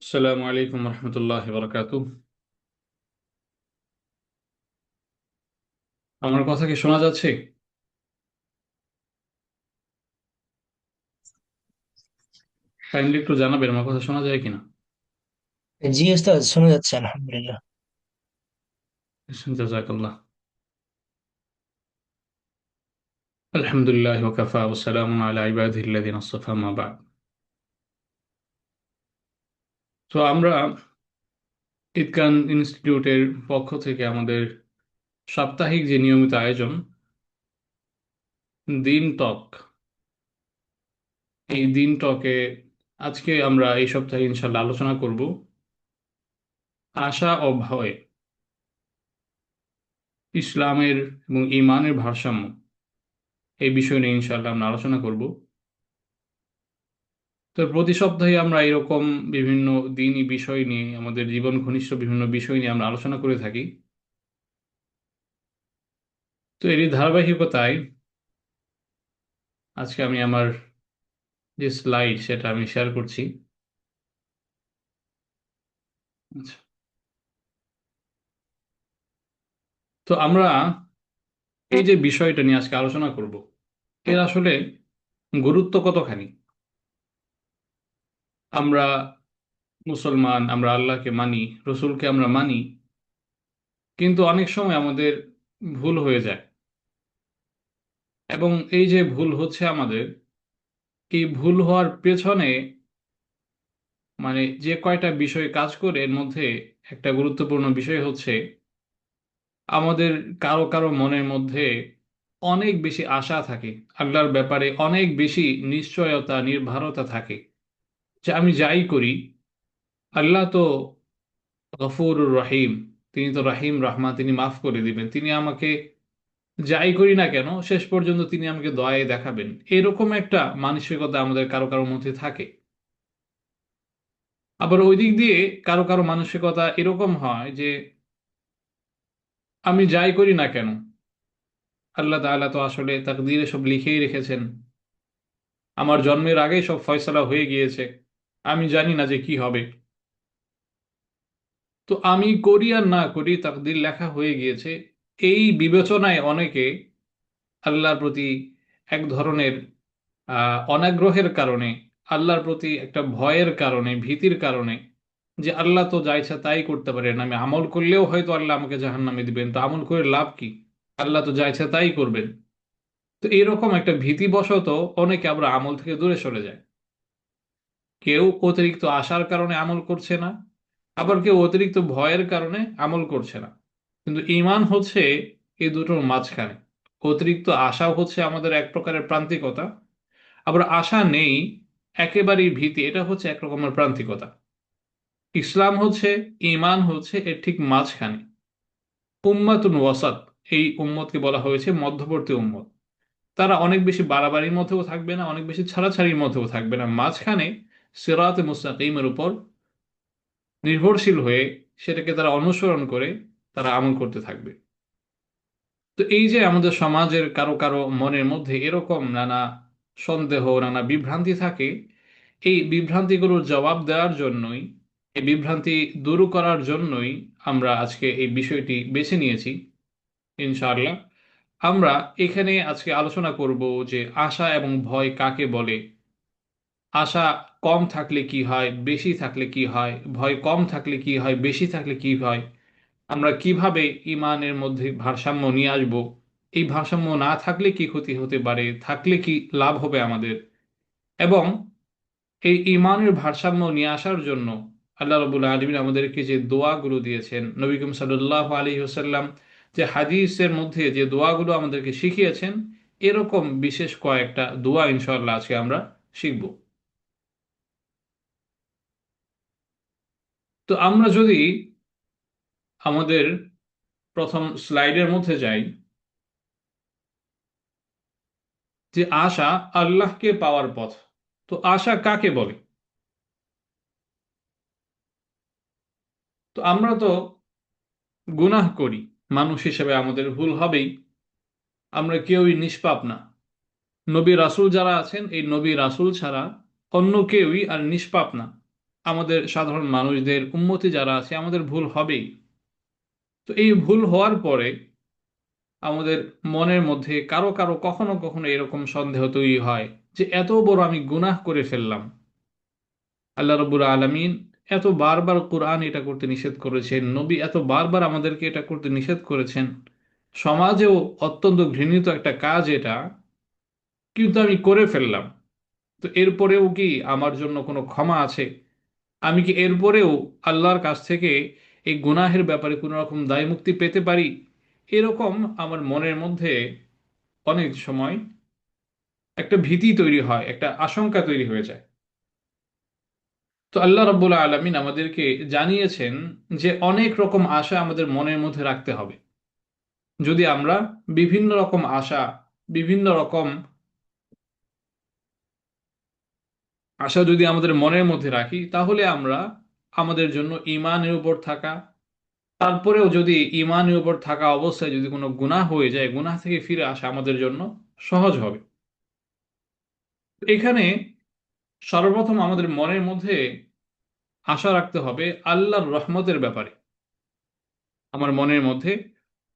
আসসালামু আলাইকুম রহমতুল্লাহ বারকাতু। আমার কথা কি শোনা যাচ্ছে? কাইন্ডলি একটু জানাবেন আমার কথা শোনা যায় কিনা। জি ওস্তাদ, শোনা যাচ্ছে আলহামদুলিল্লাহ। জাযাকাল্লাহ। আলহামদুলিল্লাহ ওয়াকাফা ওয়াসসালামু আলা ইবাদিহিল্লাযিনা আসতাফা মা বা'দ। তো আমরা ইতকান ইনস্টিটিউটের পক্ষ থেকে আমাদের সাপ্তাহিক যে নিয়মিত আয়োজন দিন টক, এই দিন টকে আজকে আমরা এই সপ্তাহে ইনশাল্লাহ আলোচনা করব আশা ও ভয়, ইসলামের এবং ঈমানের ভারসাম্য। এই বিষয় নিয়ে ইনশাল্লাহ আমরা আলোচনা করব। তো প্রতি সপ্তাহে আমরা এরকম বিভিন্ন দিনই বিষয় নিয়ে, আমাদের জীবন ঘনিষ্ঠ বিভিন্ন বিষয় নিয়ে আমরা আলোচনা করে থাকি। তো এরই ধারাবাহিকতায় আজকে আমি আমার যে স্লাইড সেটা আমি শেয়ার করছি। আচ্ছা। তো আমরা এই যে বিষয়টা নিয়ে আজকে আলোচনা করব, এর আসলে গুরুত্ব কতখানি। আমরা মুসলমান, আমরা আল্লাহকে মানি, রসুলকে আমরা মানি, কিন্তু অনেক সময় আমাদের ভুল হয়ে যায়। এবং এই যে ভুল হচ্ছে আমাদের, এই ভুল হওয়ার পেছনে যে কয়টা বিষয় কাজ করে এর মধ্যে একটা গুরুত্বপূর্ণ বিষয় হচ্ছে আমাদের কারো কারো মনের মধ্যে অনেক বেশি আশা থাকে, আল্লাহর ব্যাপারে অনেক বেশি নিশ্চয়তা নির্ভরতা থাকে যে আমি যাই করি আল্লাহ তো গফুরুর রহিম, তিনি তো রাহিম রহমান, তিনি মাফ করে দিবেন, তিনি আমাকে যাই করি না কেন শেষ পর্যন্ত তিনি আমাকে দয়ায় দেখাবেন। এরকম একটা মানসিকতা আমাদের কারো কারো মধ্যে থাকে। আবার ওই দিক দিয়ে কারো কারো মানসিকতা এরকম হয় যে আমি যাই করি না কেন আল্লাহ তাআলা তো আসলে তাকদীরে সব লিখেই রেখেছেন, আমার জন্মের আগেই সব ফয়সালা হয়ে গিয়েছে, আমি জানি না যে কি হবে। তো আমি করি আর না করি তাকদীর লেখা হয়ে গিয়েছে। এই বিবেচনায় অনেকে আল্লাহর প্রতি এক ধরনের অনাগ্রহের কারণে, আল্লাহর প্রতি একটা ভয়ের কারণে, ভীতির কারণে, যে আল্লাহ তো যা ইচ্ছা তাই করতে পারেন, আমি আমল করলেও হয়তো আল্লাহ আমাকে জাহান্নামে দিবেন, তো আমল করে লাভ কি, আল্লাহ তো যা ইচ্ছা তাই করবেন। তো এরকম একটা ভীতিবশত অনেকে আবার আমল থেকে দূরে সরে যায়। কেউ অতিরিক্ত আশার কারণে আমল করছে না, আবার কেউ অতিরিক্ত ভয়ের কারণে আমল করছে না। কিন্তু ঈমান হচ্ছে এই দুটোর মাঝখানে। অতিরিক্ত আশা হচ্ছে আমাদের এক প্রকারের প্রান্তিকতা, আবার আশা নেই, একেবারেই ভীতি, এটা হচ্ছে এক রকমের প্রান্তিকতা। ইসলাম হচ্ছে, ঈমান হচ্ছে এর ঠিক মাঝখানে। উম্মাতুন ওয়াসাত, এই উম্মতকে বলা হয়েছে মধ্যবর্তী উম্মত। তারা অনেক বেশি বাড়াবাড়ির মধ্যেও থাকবে না, অনেক বেশি ছাড়াছাড়ির মধ্যেও থাকবে না, মাঝখানে সিরাতে মুস্তাকিমের উপর নির্ভরশীল হয়ে সেটাকে তারা অনুসরণ করে তারা আমল করতে থাকবে। তো এই যে আমাদের সমাজের কারো কারো মনের মধ্যে এরকম নানা সন্দেহ, নানা বিভ্রান্তি থাকে, এই বিভ্রান্তিগুলোর জবাব দেওয়ার জন্যই, এই বিভ্রান্তি দূর করার জন্যই আমরা আজকে এই বিষয়টি বেছে নিয়েছি। ইনশাআল্লাহ আমরা এখানে আজকে আলোচনা করব যে আশা এবং ভয় কাকে বলে, আশা কম থাকলে কি হয়, বেশি থাকলে কি হয়, ভয় কম থাকলে কি হয়, বেশি থাকলে কি হয়, আমরা কিভাবে ইমানের মধ্যে ভারসাম্য নিয়ে আসব, এই ভারসাম্য না থাকলে কি ক্ষতি হতে পারে, থাকলে কি লাভ হবে আমাদের। এবং এই ইমানের ভারসাম্য নিয়ে আসার জন্য আল্লাহ রাব্বুল আলামিন আমাদেরকে যে দোয়াগুলো দিয়েছেন, নবী করিম সাল্লাল্লাহু আলাইহি ওয়াসাল্লাম যে হাদিসের মধ্যে যে দোয়াগুলো আমাদেরকে শিখিয়েছেন, এরকম বিশেষ কয়েকটা দোয়া ইনশাআল্লাহ আজকে আমরা শিখব। তো আমরা যদি আমাদের প্রথম স্লাইডের মধ্যে যাই, যে আশা আল্লাহকে পাওয়ার পথ। তো আশা কাকে বলে? তো আমরা তো গুনাহ করি, মানুষ হিসেবে আমাদের ভুল হবেই, আমরা কেউই নিষ্পাপ না। নবী রাসূল যারা আছেন, এই নবী রাসূল ছাড়া অন্য কেউই আর নিষ্পাপ না। আমাদের সাধারণ মানুষদের উম্মতি যারা আছে আমাদের ভুল হবেই। তো এই ভুল হওয়ার পরে আমাদের মনের মধ্যে কারো কারো কখনো কখনো এরকম সন্দেহ তৈরি হয় যে এত বড় আমি গুনাহ করে ফেললাম। আল্লাহ রব্বুল আলামিন এত বারবার কোরআন এটা করতে নিষেধ করেছেন, নবী এত বারবার আমাদেরকে এটা করতে নিষেধ করেছেন, সমাজেও অত্যন্ত ঘৃণিত একটা কাজ এটা, কিন্তু আমি করে ফেললাম। তো এরপরেও কি আমার জন্য কোনো ক্ষমা আছে? আমি কি এরপরেও আল্লাহর কাছ থেকে এই গুনাহের ব্যাপারে কোনো রকম দায়মুক্তি পেতে পারি? এরকম আমার মনের মধ্যে অনেক সময় একটা ভীতি তৈরি হয়, একটা আশঙ্কা তৈরি হয়ে যায়। তো আল্লাহ রাব্বুল আলামিন আমাদেরকে জানিয়েছেন যে অনেক রকম আশা আমাদের মনের মধ্যে রাখতে হবে। যদি আমরা বিভিন্ন রকম আশা, বিভিন্ন রকম আশা যদি আমাদের মনের মধ্যে রাখি, তাহলে আমরা আমাদের জন্য ঈমানের উপর থাকা, তারপরেও যদি ঈমানের উপর থাকা অবস্থায় যদি কোনো গুনাহ হয়ে যায়, গুনাহ থেকে ফিরে আসা আমাদের জন্য সহজ হবে। এখানে সর্বপ্রথম আমাদের মনের মধ্যে আশা রাখতে হবে আল্লাহর রহমতের ব্যাপারে। আমার মনের মধ্যে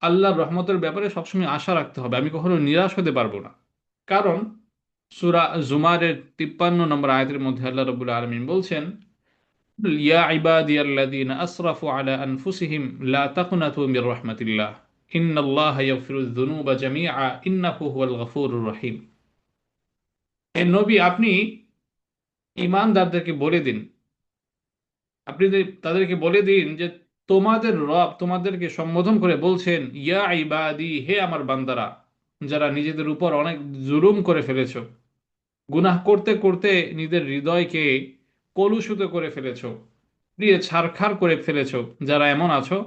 আল্লাহর রহমতের ব্যাপারে সবসময় আশা রাখতে হবে, আমি কখনো নিরাশ হতে পারবো না। কারণ সূরা জুমারের 53 নম্বর আয়াতের মধ্যে আল্লাহ রাব্বুল আলামিন বলছেন, ইয়া ইবাদিয়াল্লাযীনা আসরাফু আলা আনফুসিহিম লা তাকনাতু মির রাহমাতিল্লাহ ইন্নাল্লাহা ইয়াগফিরুয যুনুবা জামিআ ইন্নাহু হুয়াল গফুরুর রহিম। হে নবী, আপনি ঈমানদারদেরকে বলে দিন, আপনি তাদেরকে বলে দিন যে তোমাদের রব তোমাদেরকে সম্বোধন করে বলছেন, ইয়া ইবাদি, হে আমার বান্দারা, যারা নিজেদের উপর অনেক জুলুম করে ফেলেছো, গুনাহ করতে করতে নিজেদের হৃদয়কে কলুষিত করে ফেলেছো, দিয়ে ছারখার করে ফেলেছো, যারা এমন আছো,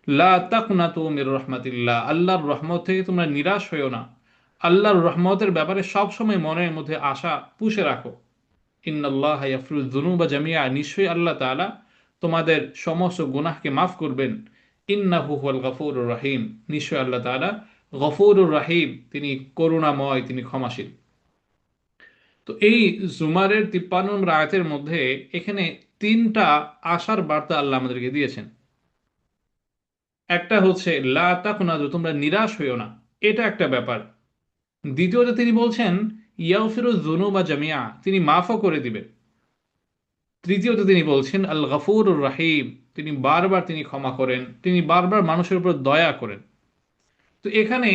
লা তাকনাতু মির রাহমাতিল্লাহ, আল্লাহর রহমত থেকে তোমরা নিরাশ হইও না। আল্লাহর রহমতের ব্যাপারে সবসময় মনের মধ্যে আশা পুষে রাখো। ইন্নাল্লাহ ইয়াগফিরুয যুনুবা জামিআ, নিশ্চয়ই আল্লাহ তাআলা তোমাদের সমস্ত গুনাহকে মাফ করবেন। ইন্নাহু হুয়াল গফুরুর রহিম, নিশ্চয়ই আল্লাহ তাআলা গফুরুর রহিম, তিনি করুণাময়, তিনি ক্ষমাশীল। তো এই জুমারের 53 নম্বর আয়াতের মধ্যে এখানে তিনটা আশার বার্তা আল্লাহ আমাদেরকে দিয়েছেন। একটা হচ্ছে লা তাকুনাতু, তোমরা নিরাশ হইও না, এটা একটা ব্যাপার। দ্বিতীয়ত তিনি বলছেন ইয়াগফিরুয যুনুবা জামিআ, তিনি মাফও করে দিবেন। তৃতীয়ত তিনি বলছেন আল গফুরুর রাহিম, তিনি বারবার তিনি ক্ষমা করেন, তিনি বারবার মানুষের উপর দয়া করেন। তো এখানে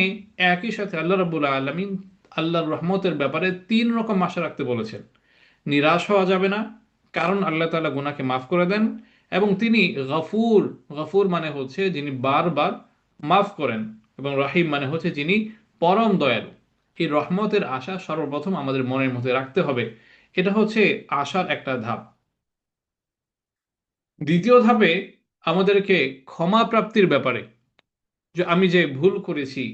একই সাথে আল্লাহ রাব্বুল আলামিন আল্লাহর রহমতের ব্যাপারে তিন রকম আশা রাখতে বলেছেন। নিরাশ হওয়া যাবে না, কারণ আল্লাহ তাআলা গুনাহকে মাফ করে দেন, এবং তিনি গফুর, গফুর মানে হচ্ছে যিনি বারবার মাফ করেন, এবং রহিম মানে হচ্ছে যিনি পরম দয়ালু। এই রহমতের আশা সর্বপ্রথম আমাদের মনের মধ্যে রাখতে হবে। এটা হচ্ছে আশার একটা ধাপ। দ্বিতীয় ধাপে আমাদেরকে ক্ষমা প্রাপ্তির ব্যাপারে, যে আমি যে ভুল করেছি,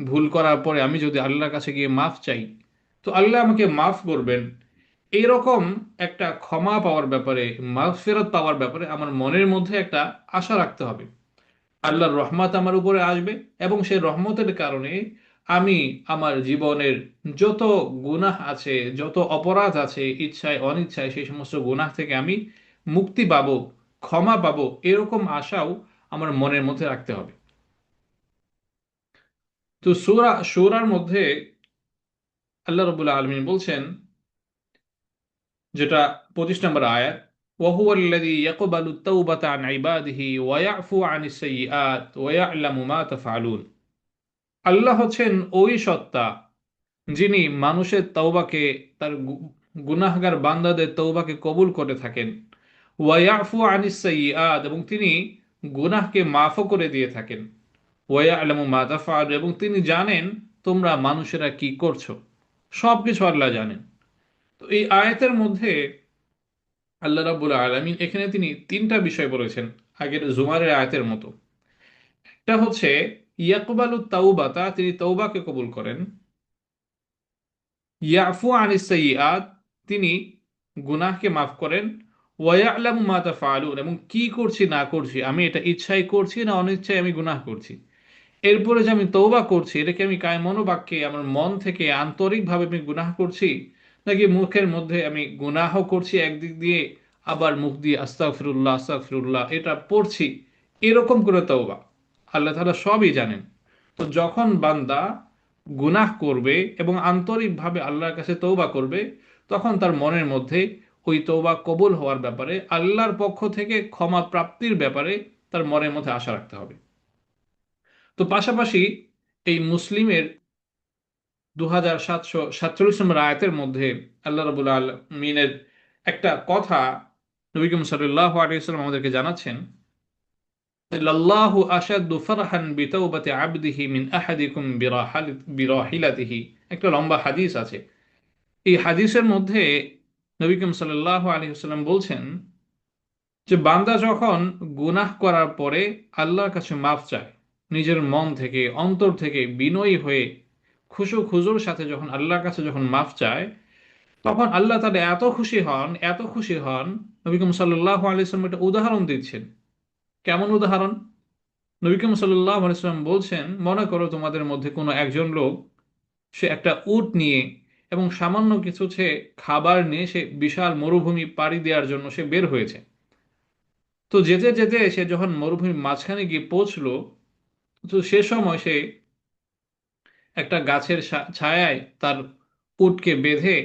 ভুল করার পরে আমি যদি আল্লাহর কাছে গিয়ে মাফ চাই, তো আল্লাহ আমাকে মাফ করবেন, এইরকম একটা ক্ষমা পাওয়ার ব্যাপারে, মাগফিরাত পাওয়ার ব্যাপারে আমার মনের মধ্যে একটা আশা রাখতে হবে। আল্লাহর রহমত আমার উপরে আসবে, এবং সেই রহমতের কারণে আমি আমার জীবনের যত গুনাহ আছে, যত অপরাধ আছে, ইচ্ছায় অনিচ্ছায়, সেই সমস্ত গুনাহ থেকে আমি মুক্তি পাবো, ক্ষমা পাবো, এরকম আশাও আমার মনের মধ্যে রাখতে হবে। তো সূরার মধ্যে আল্লাহ রাব্বুল আলামিন বলছেন, যেটা 25 নম্বর আয়াত, ওয়াহুয়াল্লাযী ইয়াকবালু তাওবাতা আন ইবাদিহি ওয়া ইয়াফু আনিস সাইয়্যাত ওয়া ইয়ালামু মা তাফআলুন। আল্লাহ হচ্ছেন ওই সত্তা যিনি মানুষের তওবাকে, তার গুনাহগার বান্দাদের তওবাকে কবুল করে থাকেন। ওয়া ইয়াফু আনিস সাইয়্যাত, এবং তিনি গুনাহকে মাফও করে দিয়ে থাকেন। ওয়া ইয়ালামু মা তাফআলুন, এবং তিনি জানেন তোমরা মানুষেরা কি করছো, সবকিছু আল্লাহ জানেন। তো এই আয়াতের মধ্যে আল্লাহ রাব্বুল আলামিন এখানে তিনি তিনটা বিষয় বলেছেন, আগের জুমারের আয়াতের মতো। একটা হচ্ছে ইয়াকবালু তাওবাতা, তিনি তওবাকে কবুল করেন। ইয়াফু আনিস সাইয়্যাত, তিনি গুনাহকে মাফ করেন। ওয়া ইয়ালামু মা তাফআলুন, এবং কি করছি না করছি, আমি এটা ইচ্ছায় করছি না অনিচ্ছায় আমি গুনাহ করছি, এরপরে যে আমি তওবা করছি, এটা কি আমি কায় মনোবাক্যে আমার মন থেকে আন্তরিকভাবে আমি গুনাহ করছি, নাকি মুখের মধ্যে আমি গুনাহ করছি একদিক দিয়ে, আবার মুখ দিয়ে আস্তাগফিরুল্লাহ আস্তাগফিরুল্লাহ এটা পড়ছি, এরকম করে তওবা আল্লাহ তাআলা সবই জানেন। তো যখন বান্দা গুনাহ করবে এবং আন্তরিকভাবে আল্লাহর কাছে তওবা করবে, তখন তার মনের মধ্যে ওই তওবা কবুল হওয়ার ব্যাপারে, আল্লাহর পক্ষ থেকে ক্ষমা প্রাপ্তির ব্যাপারে তার মনের মধ্যে আশা রাখতে হবে। তো পাশাপাশি এই মুসলিমের 2747 নম্বর আয়াতের মধ্যে আল্লাহ রাব্বুল আলামিনের একটা কথা নবী করিম সাল্লাল্লাহু আলাইহি ওয়াসাল্লাম আমাদেরকে জানাচ্ছেন, লাল্লাহু আশাদ্দু ফারহান বিতাওবাতি আবদিহি মিন আহাদিকুম বিরাহিলাতিহি। একটা লম্বা হাদিস আছে। এই হাদিসের মধ্যে নবী করিম সাল্লাল্লাহু আলাইহি ওয়াসাল্লাম বলছেন যে বান্দা যখন গুনাহ করার পরে আল্লাহর কাছে মাফ চায়, নিজের মন থেকে অন্তর থেকে বিনয়ী হয়ে খুশু খুজুর সাথে যখন আল্লাহর কাছে যখন মাফ চায়, তখন আল্লাহ তাআলা এত খুশি হন, এত খুশি হন। নবী করিম সাল্লাল্লাহু আলাইহি ওয়াসাল্লাম একটা উদাহরণ দিচ্ছেন। কেমন উদাহরণ? নবী করিম সাল্লাল্লাহু আলাইহি ওয়াসাল্লাম বলছেন, মনে করো তোমাদের মধ্যে কোনো একজন লোক, সে একটা উট নিয়ে এবং সামান্য কিছু সে খাবার নিয়ে সে বিশাল মরুভূমি পাড়ি দেওয়ার জন্য সে বের হয়েছে। তো যেতে যেতে সে যখন মরুভূমির মাঝখানে গিয়ে পৌঁছলো, তো সে সময় সে একটা গাছের ছায়ায় তার উটকে বেঁধে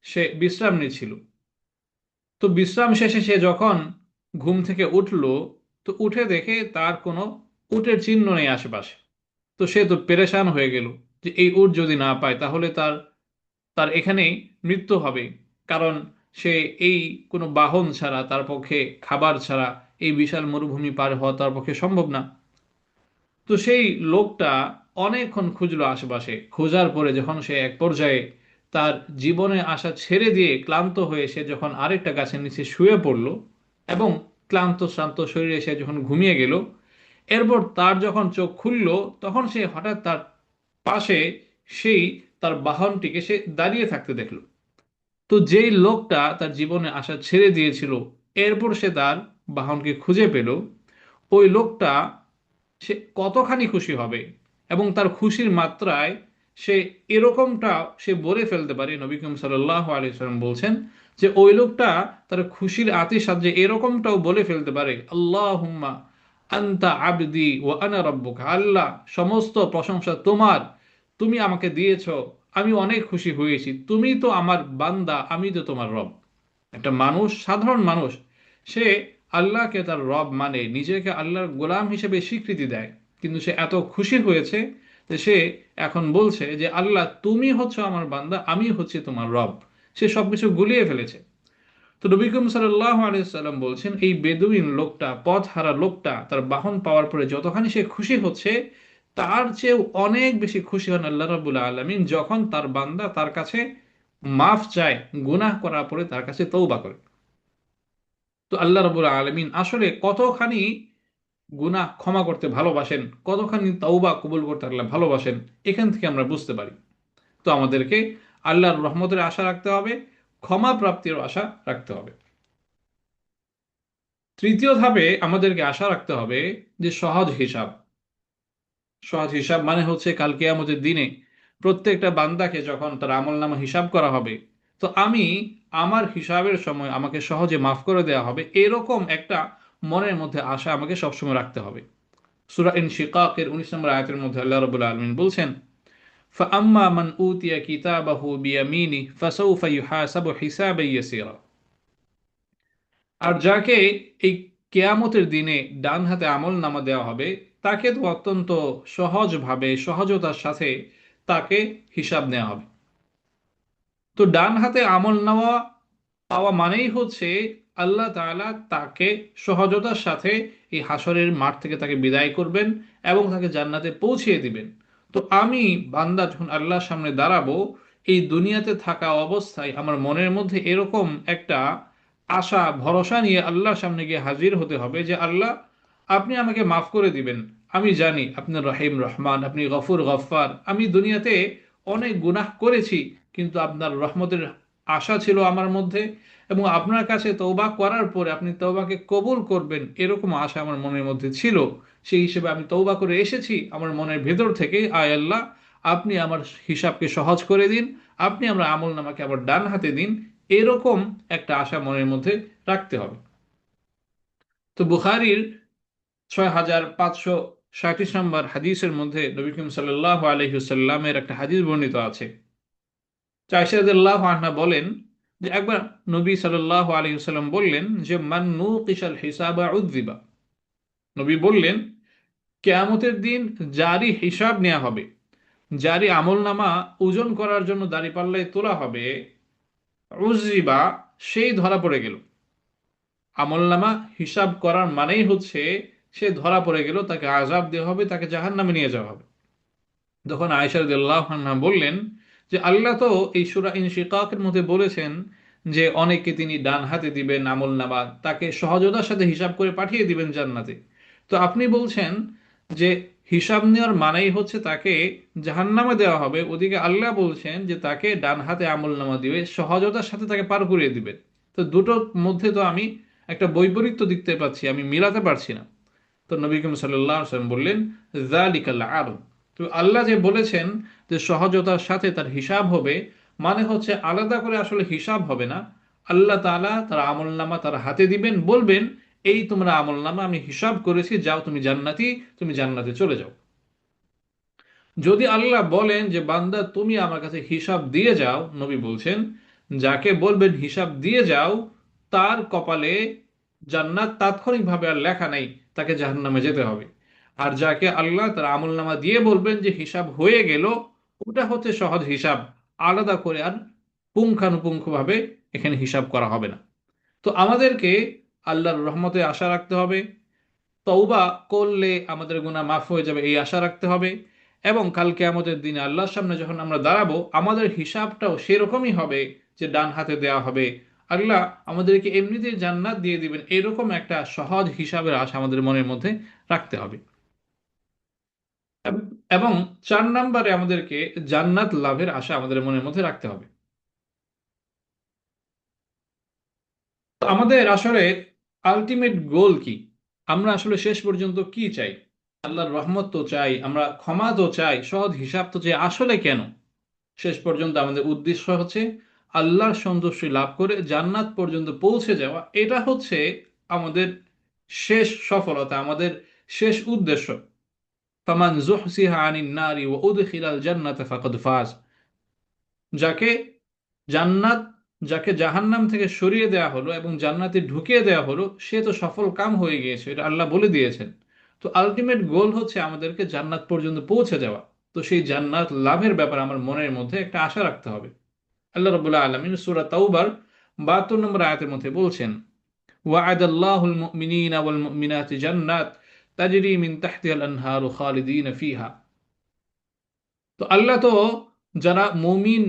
সে বিশ্রাম নিচ্ছিল। তো বিশ্রাম শেষে সে যখন ঘুম থেকে উঠল, তো উঠে দেখে তার কোনো উটের চিহ্ন নেই আশেপাশে। তো সে তো পেরেশান হয়ে গেল যে এই উট যদি না পায় তাহলে তার তার এখানেই মৃত্যু হবে। কারণ সে এই কোনো বাহন ছাড়া, তার পক্ষে খাবার ছাড়া এই বিশাল মরুভূমি পার হওয়া তার পক্ষে সম্ভব না। তো সেই লোকটা অনেকক্ষণ খুঁজলো আশেপাশে, খোঁজার পরে যখন সে এক পর্যায়ে তার জীবনে আশা ছেড়ে দিয়ে ক্লান্ত হয়ে সে যখন আরেকটা গাছের নিচে শুয়ে পড়ল এবং ক্লান্ত শ্রান্ত শরীরে সে যখন ঘুমিয়ে গেল, এরপর তার যখন চোখ খুলল, তখন সে হঠাৎ তার পাশে সেই তার বাহনটিকে সে দাঁড়িয়ে থাকতে দেখল। তো যেই লোকটা তার জীবনে আশা ছেড়ে দিয়েছিল, এরপর সে তার বাহনকে খুঁজে পেল, ওই লোকটা সে কতখানি খুশি হবে এবং তার খুশির মাত্রায় সে এরকমটা সে বলে ফেলতে পারে। নবী করিম সাল্লাল্লাহু আলাইহি ওয়াসাল্লাম বলছেন যে ওই লোকটা তার খুশির আতিশয্যে এরকমটাও বলে ফেলতে পারে, আল্লাহুম্মা আনতা আবদি ওয়া আনা রাব্বুকা, আল্লাহ সমস্ত প্রশংসা তোমার, তুমি আমাকে দিয়েছো, আমি অনেক খুশি হয়েছি, তুমি তো আমার বান্দা, আমি তো তোমার রব। একটা মানুষ, সাধারণ মানুষ, সে আল্লাহকে তার রব মানে, নিজেকে আল্লাহর গোলাম হিসেবে স্বীকৃতি দেয়, কিন্তু সে এত খুশি হয়েছে যে সে এখন বলছে যে আল্লাহ তুমি হচ্ছে আমার বান্দা, আমি হচ্ছে তোমার রব। সে সবকিছু গুলিয়ে ফেলেছে। তো নবী করিম সাল্লাল্লাহু আলাইহি সাল্লাম বলছেন, এই বেদুইন লোকটা, পথ হারা লোকটা, তার বাহন পাওয়ার পরে যতখানি সে খুশি হচ্ছে, তার চেয়েও অনেক বেশি খুশি হন আল্লাহ রাব্বুল আলামিন যখন তার বান্দা তার কাছে মাফ চায়, গুনাহ করার পরে তার কাছে তওবা করে। তো আল্লাহ রাব্বুল আলামিন আসলে কতখানি গুনাহ ক্ষমা করতে ভালোবাসেন, কতখানি তওবা কবুল করতে আল্লাহ ভালোবাসেন, এখান থেকে আমরা বুঝতে পারি। তো আমাদেরকে আল্লাহর রহমতের আশা রাখতে হবে, ক্ষমা প্রাপ্তির আশা রাখতে হবে। তৃতীয় ধাপে আমাদেরকে আশা রাখতে হবে যে সহজ হিসাব। সহজ হিসাব মানে হচ্ছে কাল কিয়ামতের দিনে প্রত্যেকটা বান্দাকে যখন তার আমলনামা হিসাব করা হবে, তো আমি আমার হিসাবের সময় আমাকে সহজে মাফ করে দেওয়া হবে, এরকম একটা মনের মধ্যে আশা আমাকে সবসময় রাখতে হবে। সূরা ইনশিকাকের 19 নম্বর আয়াতের মধ্যে আল্লাহ রাব্বুল আলামিন বলছেন, فأما من أوتي كتابه بيمينه فسوف يحاسب حسابا يسيرا। আর যাকে এই কেয়ামতের দিনে ডান হাতে আমল নামা দেওয়া হবে, তাকে তো অত্যন্ত সহজভাবে, সহজতার সাথে তাকে হিসাব নেওয়া হবে। তো ডান হাতে আমল নেওয়া পাওয়া মানেই হচ্ছে আল্লাহ তাআলা তাকে সহজতার সাথে এই হাসরের মাঠ থেকে তাকে বিদায় করবেন এবং তাকে জান্নাতে পৌঁছিয়ে দিবেন। তো আমি বান্দা যখন আল্লাহর সামনে দাঁড়াবো, এই দুনিয়াতে থাকা অবস্থায় আমার মনের মধ্যে এরকম একটা আশা ভরসা নিয়ে আল্লাহর সামনে গিয়ে হাজির হতে হবে যে আল্লাহ আপনি আমাকে মাফ করে দিবেন। আমি জানি আপনি রহিম রহমান, আপনি গফুর গফফার। আমি দুনিয়াতে অনেক গুনাহ করেছি, কিন্তু আপনার রহমতের আশা ছিল আমার মধ্যে, এবং আপনার কাছে তওবা করার পরে আপনি তওবাকে কবুল করবেন এরকম আশা আমার মনের মধ্যে ছিল। সেই হিসেবে আমি তওবা করে এসেছি আমার মনের ভেতর থেকে, আয় আল্লাহ আপনি আমার হিসাবকে সহজ করে দিন, আপনি আমার আমল নামাকে আবার ডান হাতে দিন। এরকম একটা আশা মনের মধ্যে রাখতে হবে। তো বুখারীর 6537 নম্বর হাদিসের মধ্যে নবী করিম সাল্লাল্লাহু আলাইহি ওয়াসাল্লামের একটা হাদিস বর্ণিত আছে। তো আয়েশা রাদিয়াল্লাহু আনহা বলেন যে একবার নবী সাল্লাল্লাহু আলাইহি ওয়াসাল্লাম বললেন যে মান নুকিশাল হিসাবা উযযিবা। নবী বললেন, কিয়ামতের দিন জারি হিসাব নেওয়া হবে, জারি আমলনামা ওজন করার জন্য দাঁড়িপাল্লায় তোলা হবে, উযযিবা সেই ধরা পড়ে গেল। আমলনামা হিসাব করার মানেই হচ্ছে সে ধরা পড়ে গেল, তাকে আযাব দেওয়া হবে, তাকে জাহান্নামে নিয়ে যাওয়া হবে। তখন আয়েশা রাদিয়াল্লাহু আনহা বললেন যে আল্লাহ তো এই সূরা ইনশিকাকের মধ্যে বলেছেন যে অনেককে তিনি ডান হাতে দিবেন আমলনামা, তাকে সহজতার সাথে হিসাব করে পাঠিয়ে দিবেন জান্নাতে। তো আপনি বলছেন যে হিসাব নেওয়ার মানেই হচ্ছে তাকে জাহান্নামে দেওয়া হবে, ওদিকে আল্লাহ বলছেন যে তাকে ডান হাতে আমলনামা দিবে, সহজতার সাথে তাকে পার করিয়ে দিবেন। তো দুটোর মধ্যে তো আমি একটা বৈপরীত্য দেখতে পাচ্ছি, আমি মিলাতে পারছি না। তো নবী করিম সাল্লাল্লাহু আলাইহি ওয়াসাল্লাম বললেন, যালিকাল আরব। তো আল্লাহ যে বলেছেন যে সহজতার সাথে তার হিসাব হবে, মানে হচ্ছে আলাদা করে আসলে হিসাব হবে না। আল্লাহ তাআলা তার আমলনামা তার হাতে দিবেন, বলবেন এই তোমরা আমলনামা আমি হিসাব করেছি, যাও তুমি জান্নাতি, তুমি জান্নাতে চলে যাও। যদি আল্লাহ বলেন যে বান্দা তুমি আমার কাছে হিসাব দিয়ে যাও, নবী বলছেন যাকে বলবেন হিসাব দিয়ে যাও তার কপালে জান্নাত তাৎক্ষণিকভাবে আর লেখা নাই, তাকে জাহান্নামে যেতে হবে। আর যাকে আল্লাহ তার আমলনামা দিয়ে বলবেন যে হিসাব হয়ে গেল, ওটা হচ্ছে সহজ হিসাব, আলাদা করে আর পুঙ্খানুপুঙ্খভাবে এখানে হিসাব করা হবে না। তো আমাদেরকে আল্লাহর রহমতে আশা রাখতে হবে, তওবা করলে আমাদের গুনাহ মাফ হয়ে যাবে এই আশা রাখতে হবে, এবং কাল কিয়ামতের দিনে আল্লাহর সামনে যখন আমরা দাঁড়াবো আমাদের হিসাবটাও সেরকমই হবে যে ডান হাতে দেওয়া হবে, আল্লাহ আমাদেরকে এমনিতেই জান্নাত দিয়ে দিবেন, এরকম একটা সহজ হিসাবের আশা আমাদের মনের মধ্যে রাখতে হবে। এবং 4 নম্বরে আমাদেরকে জান্নাত লাভের আশা আমাদের মনের মধ্যে রাখতে হবে। তো আমাদের আসলে আলটিমেট গোল কি? আমরা আসলে শেষ পর্যন্ত কি চাই? আল্লাহর রহমত তো চাই, আমরা ক্ষমা তো চাই, সহজ হিসাব তো চাই, আসলে কেন? শেষ পর্যন্ত আমাদের উদ্দেশ্য হচ্ছে আল্লাহর সন্তুষ্টি লাভ করে জান্নাত পর্যন্ত পৌঁছে যাওয়া, এটা হচ্ছে আমাদের শেষ সফলতা, আমাদের শেষ উদ্দেশ্য। ফামান যুহসিহা আনিন নারি ওয়া উদখিলাল জান্নাতা ফাকাদ ফাজ। যাকে জান্নাত, যাকে জাহান্নাম থেকে সরিয়ে দেওয়া হলো এবং জান্নাতে ঢুকিয়ে দেওয়া হলো, সে তো সফল কাম হয়ে গিয়েছে, এটা আল্লাহ বলে দিয়েছেন। তো আলটিমেট গোল হচ্ছে আমাদেরকে জান্নাত পর্যন্ত পৌঁছে যাওয়া। তো সেই জান্নাত লাভের ব্যাপারে আমার মনের মধ্যে একটা আশা রাখতে হবে। আল্লাহ রাব্বুল আলামিন সূরা তাওবার 72 নম্বর আয়াতের মধ্যে বলছেন, ওয়া'আদাল্লাহুল মুমিনিনা ওয়াল মুমিনাতি জান্নাত তাজরি মিন তাহতিহাল আনহারু খালিদিনা ফিহা। তো আল্লাহ তো যারা মুমিন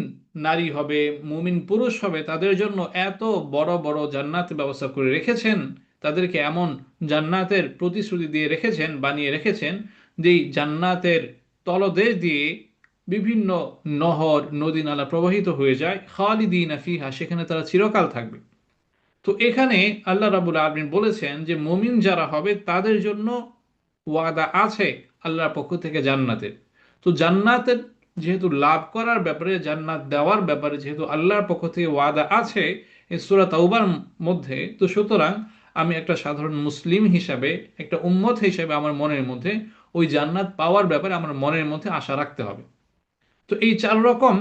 নারী হবে, মুমিন পুরুষ হবে, তাদের জন্য এত বড় বড় জান্নাতের ব্যবস্থা করে রেখেছেন, তাদেরকে এমন জান্নাতের প্রতিশ্রুতি দিয়ে রেখেছেন, বানিয়ে রেখেছেন, যেই জান্নাতের তলদেশ দিয়ে বিভিন্ন নহর নদী নালা প্রবাহিত হয়ে যায়, খালিদিনা ফিহা, সেখানে তারা চিরকাল থাকবে। তো এখানে আল্লাহ রাব্বুল আলামিন বলেছেন যে মুমিন যারা হবে তাদের জন্য ওয়াদা আছে আল্লাহর পক্ষ থেকে জান্নাতের। তো জান্নাতের যেহেতু লাভ করার ব্যাপারে, জান্নাত দেওয়ার ব্যাপারে যেহেতু আল্লাহর পক্ষ থেকে ওয়াদা আছে এই সূরা তাওবার মধ্যে, তো সুতরাং আমি একটা সাধারণ মুসলিম হিসাবে, একটা উম্মত হিসাবে আমার মনের মধ্যে ওই জান্নাত পাওয়ার ব্যাপারে আমার মনের মধ্যে আশা রাখতে হবে। তো এই 4 রকম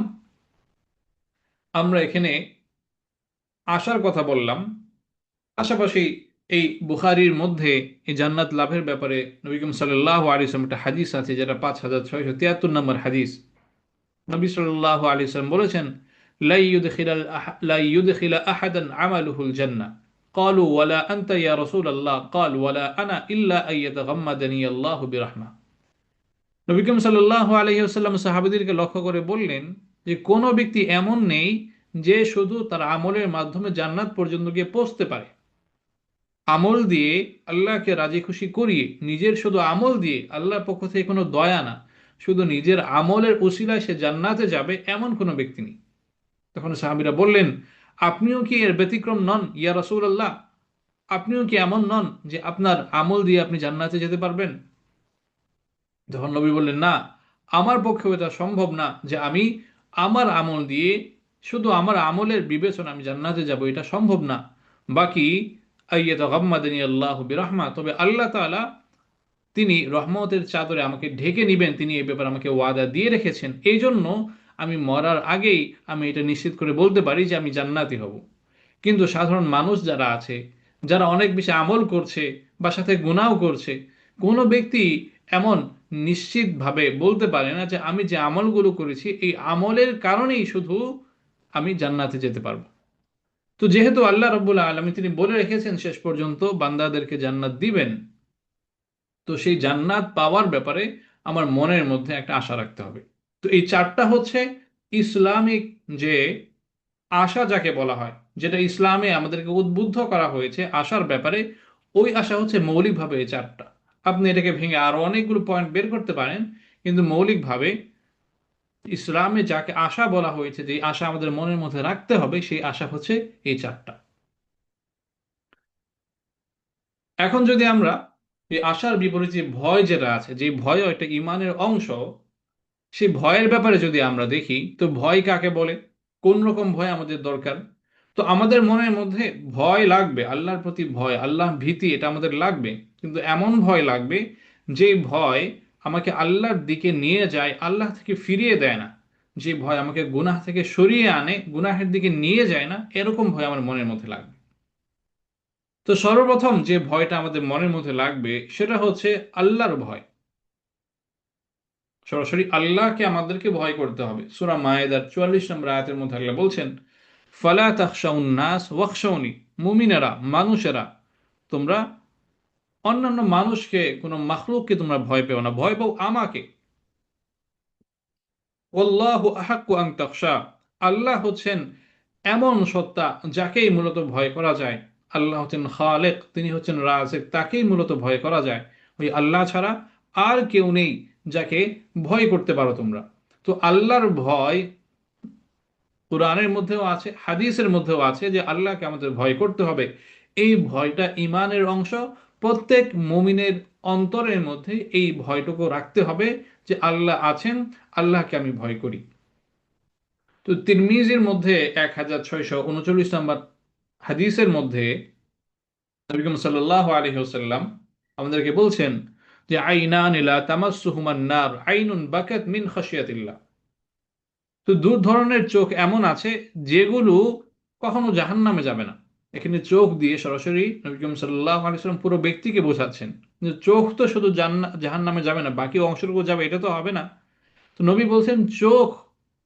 আমরা এখানে আশার কথা বললাম। পাশাপাশি এই বুখারীর মধ্যে এই জান্নাত লাভের ব্যাপারে নবী করিম সাল্লাল্লাহু আলাইহি ওয়াসাল্লাম একটা হাদিস আছে, যেটা 5673 নম্বর হাদিস। নবী সাল্লাল্লাহু আলাইহি ওয়াসাল্লাম বলেছেন, লা ইউদখিলা আহাদান আমালুহুল জান্নাহ। قالوا ولا أنت يا رسول الله قال ولا أنا إلا أن يتغمدني الله برحمة। নবী করিম সাল্লাল্লাহু আলাইহি ওয়াসাল্লাম সাহাবীদেরকে লক্ষ্য করে বললেন যে কোন ব্যক্তি এমন নেই যে শুধু তার আমলের মাধ্যমে জান্নাত পর্যন্ত গিয়ে পৌঁছতে পারে। আমল দিয়ে আল্লাহকে রাজি খুশি করিয়ে, নিজের শুধু আমল দিয়ে, আল্লাহর পক্ষ থেকে কোনো দয়া না, শুধু নিজের আমলের উসিলায় সে জান্নাতে যাবে, এমন কোনো ব্যক্তি নেই। তখন সাহাবীরা বললেন, আপনিও কি এর ব্যতিক্রম নন ইয়া রাসূলুল্লাহ? আপনিও কি এমন নন যে আপনার আমল দিয়ে আপনি জান্নাতে যেতে পারবেন? তখন নবী বললেন, না, আমার পক্ষেও এটা সম্ভব না যে আমি আমার আমল দিয়ে, শুধু আমার আমলের বিবেচনা আমি জান্নাতে যাব, এটা সম্ভব না। বাকি আইয়াতাগাম্মাদানি আল্লাহু বিরহমা, তবে আল্লাহ তাআলা তিনি রহমতের চাদরে আমাকে ঢেকে নিবেন, তিনি এই ব্যাপারে আমাকে ওয়াদা দিয়ে রেখেছেন। এই জন্য আমি মরার আগেই আমি এটা নিশ্চিত করে বলতে পারি যে আমি জান্নাতি হব। কিন্তু সাধারণ মানুষ যারা আছে, যারা অনেক বেশি আমল করছে বা সাথে গুনাহও করছে, কোনো ব্যক্তি এমন নিশ্চিতভাবে বলতে পারে না যে আমি যে আমলগুলো করেছি এই আমলের কারণেই শুধু আমি জান্নাতে যেতে পারবো। তো যেহেতু আল্লাহ রাব্বুল আলামিন তিনি বলে রেখেছেন শেষ পর্যন্ত বান্দাদেরকে জান্নাত দিবেন, তো সেই জান্নাত পাওয়ার ব্যাপারে আমার মনের মধ্যে একটা আশা রাখতে হবে। তো এই চারটা হচ্ছে ইসলামিক যে আশা যাকে বলা হয়, যেটা ইসলামে আমাদেরকে উদ্বুদ্ধ করা হয়েছে আশার ব্যাপারে, ওই আশা হচ্ছে মৌলিকভাবে এই চারটা। আপনি এটাকে ভেঙে আরো অনেকগুলো পয়েন্ট বের করতে পারেন, কিন্তু মৌলিকভাবে ইসলামে যাকে আশা বলা হয়েছে, যে আশা আমাদের মনের মধ্যে রাখতে হবে, সেই আশা হচ্ছে এই চারটা। এখন যদি আমরা এই আশার বিপরীতে যে ভয় যেটা আছে, যে ভয়ও একটা ইমানের অংশ, সেই ভয়ের ব্যাপারে যদি আমরা দেখি, তো ভয় কাকে বলে, কোন রকম ভয় আমাদের দরকার। তো আমাদের মনের মধ্যে ভয় লাগবে, আল্লাহর প্রতি ভয়, আল্লাহ ভীতি, এটা আমাদের লাগবে। কিন্তু এমন ভয় লাগবে যে ভয় আমাকে আল্লাহর দিকে নিয়ে যায়, আল্লাহ থেকে ফিরিয়ে দেয় না। যে ভয় আমাকে গুনাহ থেকে সরিয়ে আনে, গুনাহের দিকে নিয়ে যায় না, এরকম ভয় আমার মনের মধ্যে লাগবে। তো সর্বপ্রথম যে ভয়টা আমাদের মনের মধ্যে লাগবে সেটা হচ্ছে আল্লাহর ভয়। সরাসরি আল্লাহকে আমাদেরকে ভয় করতে হবে। সূরা মায়েদার 44 নম্বর আয়াতের মধ্যে আল্লাহ বলছেন, ফালা তাখশাউন নাস ওয়াখশাউনি, মুমিনেরা, মানুষেরা, তোমরা অন্যান্য মানুষকে, কোনো মাখলুককে তোমরা ভয় পেও না, ভয় পাও আমাকে। ওয়াল্লাহু আহাক্কু আন তাখশা, আল্লাহ হচ্ছেন এমন সত্তা যাকেই মূলত ভয় করা যায়। আল্লাহ হচ্ছেন খালেক, তিনি হচ্ছেন রাজেক, তাকেই মূলত ভয় করা যায়। ওই আল্লাহ ছাড়া আর কেউ নেই যাকে ভয় করতে পারো তোমরা। তো আল্লাহর ভয় কোরআনের মধ্যেও আছে, হাদিসের মধ্যেও আছে যে আল্লাহকে আমাদের ভয় করতে হবে। এই ভয়টা ইমানের অংশ। প্রত্যেক মুমিনের অন্তরের মধ্যে এই ভয়টুকু রাখতে হবে যে আল্লাহ আছেন, আল্লাহকে আমি ভয় করি। তো তিরমিজির মধ্যে 1639 নম্বর হাদিসের মধ্যে নবী করিম সাল্লাল্লাহু আলাইহি ওয়াসাল্লাম আমাদেরকে বলছেন যে আইনান লা তামাসসুহুমান নার আইনুন বাকাত মিন খাশিয়াতিল্লাহ। তো দু ধরনের চোখ এমন আছে যেগুলো কখনো জাহান্নামে যাবে না। এখানে চোখ দিয়ে সরাসরি নবী করিম সাল্লাল্লাহু আলাইহি ওয়াসাল্লাম পুরো ব্যক্তিকে বোঝাচ্ছেন যে চোখ তো শুধু জাহান্নামে যাবে না, বাকি অংশটুকু যাবে, এটা তো হবে না। তো নবী বলছেন চোখ,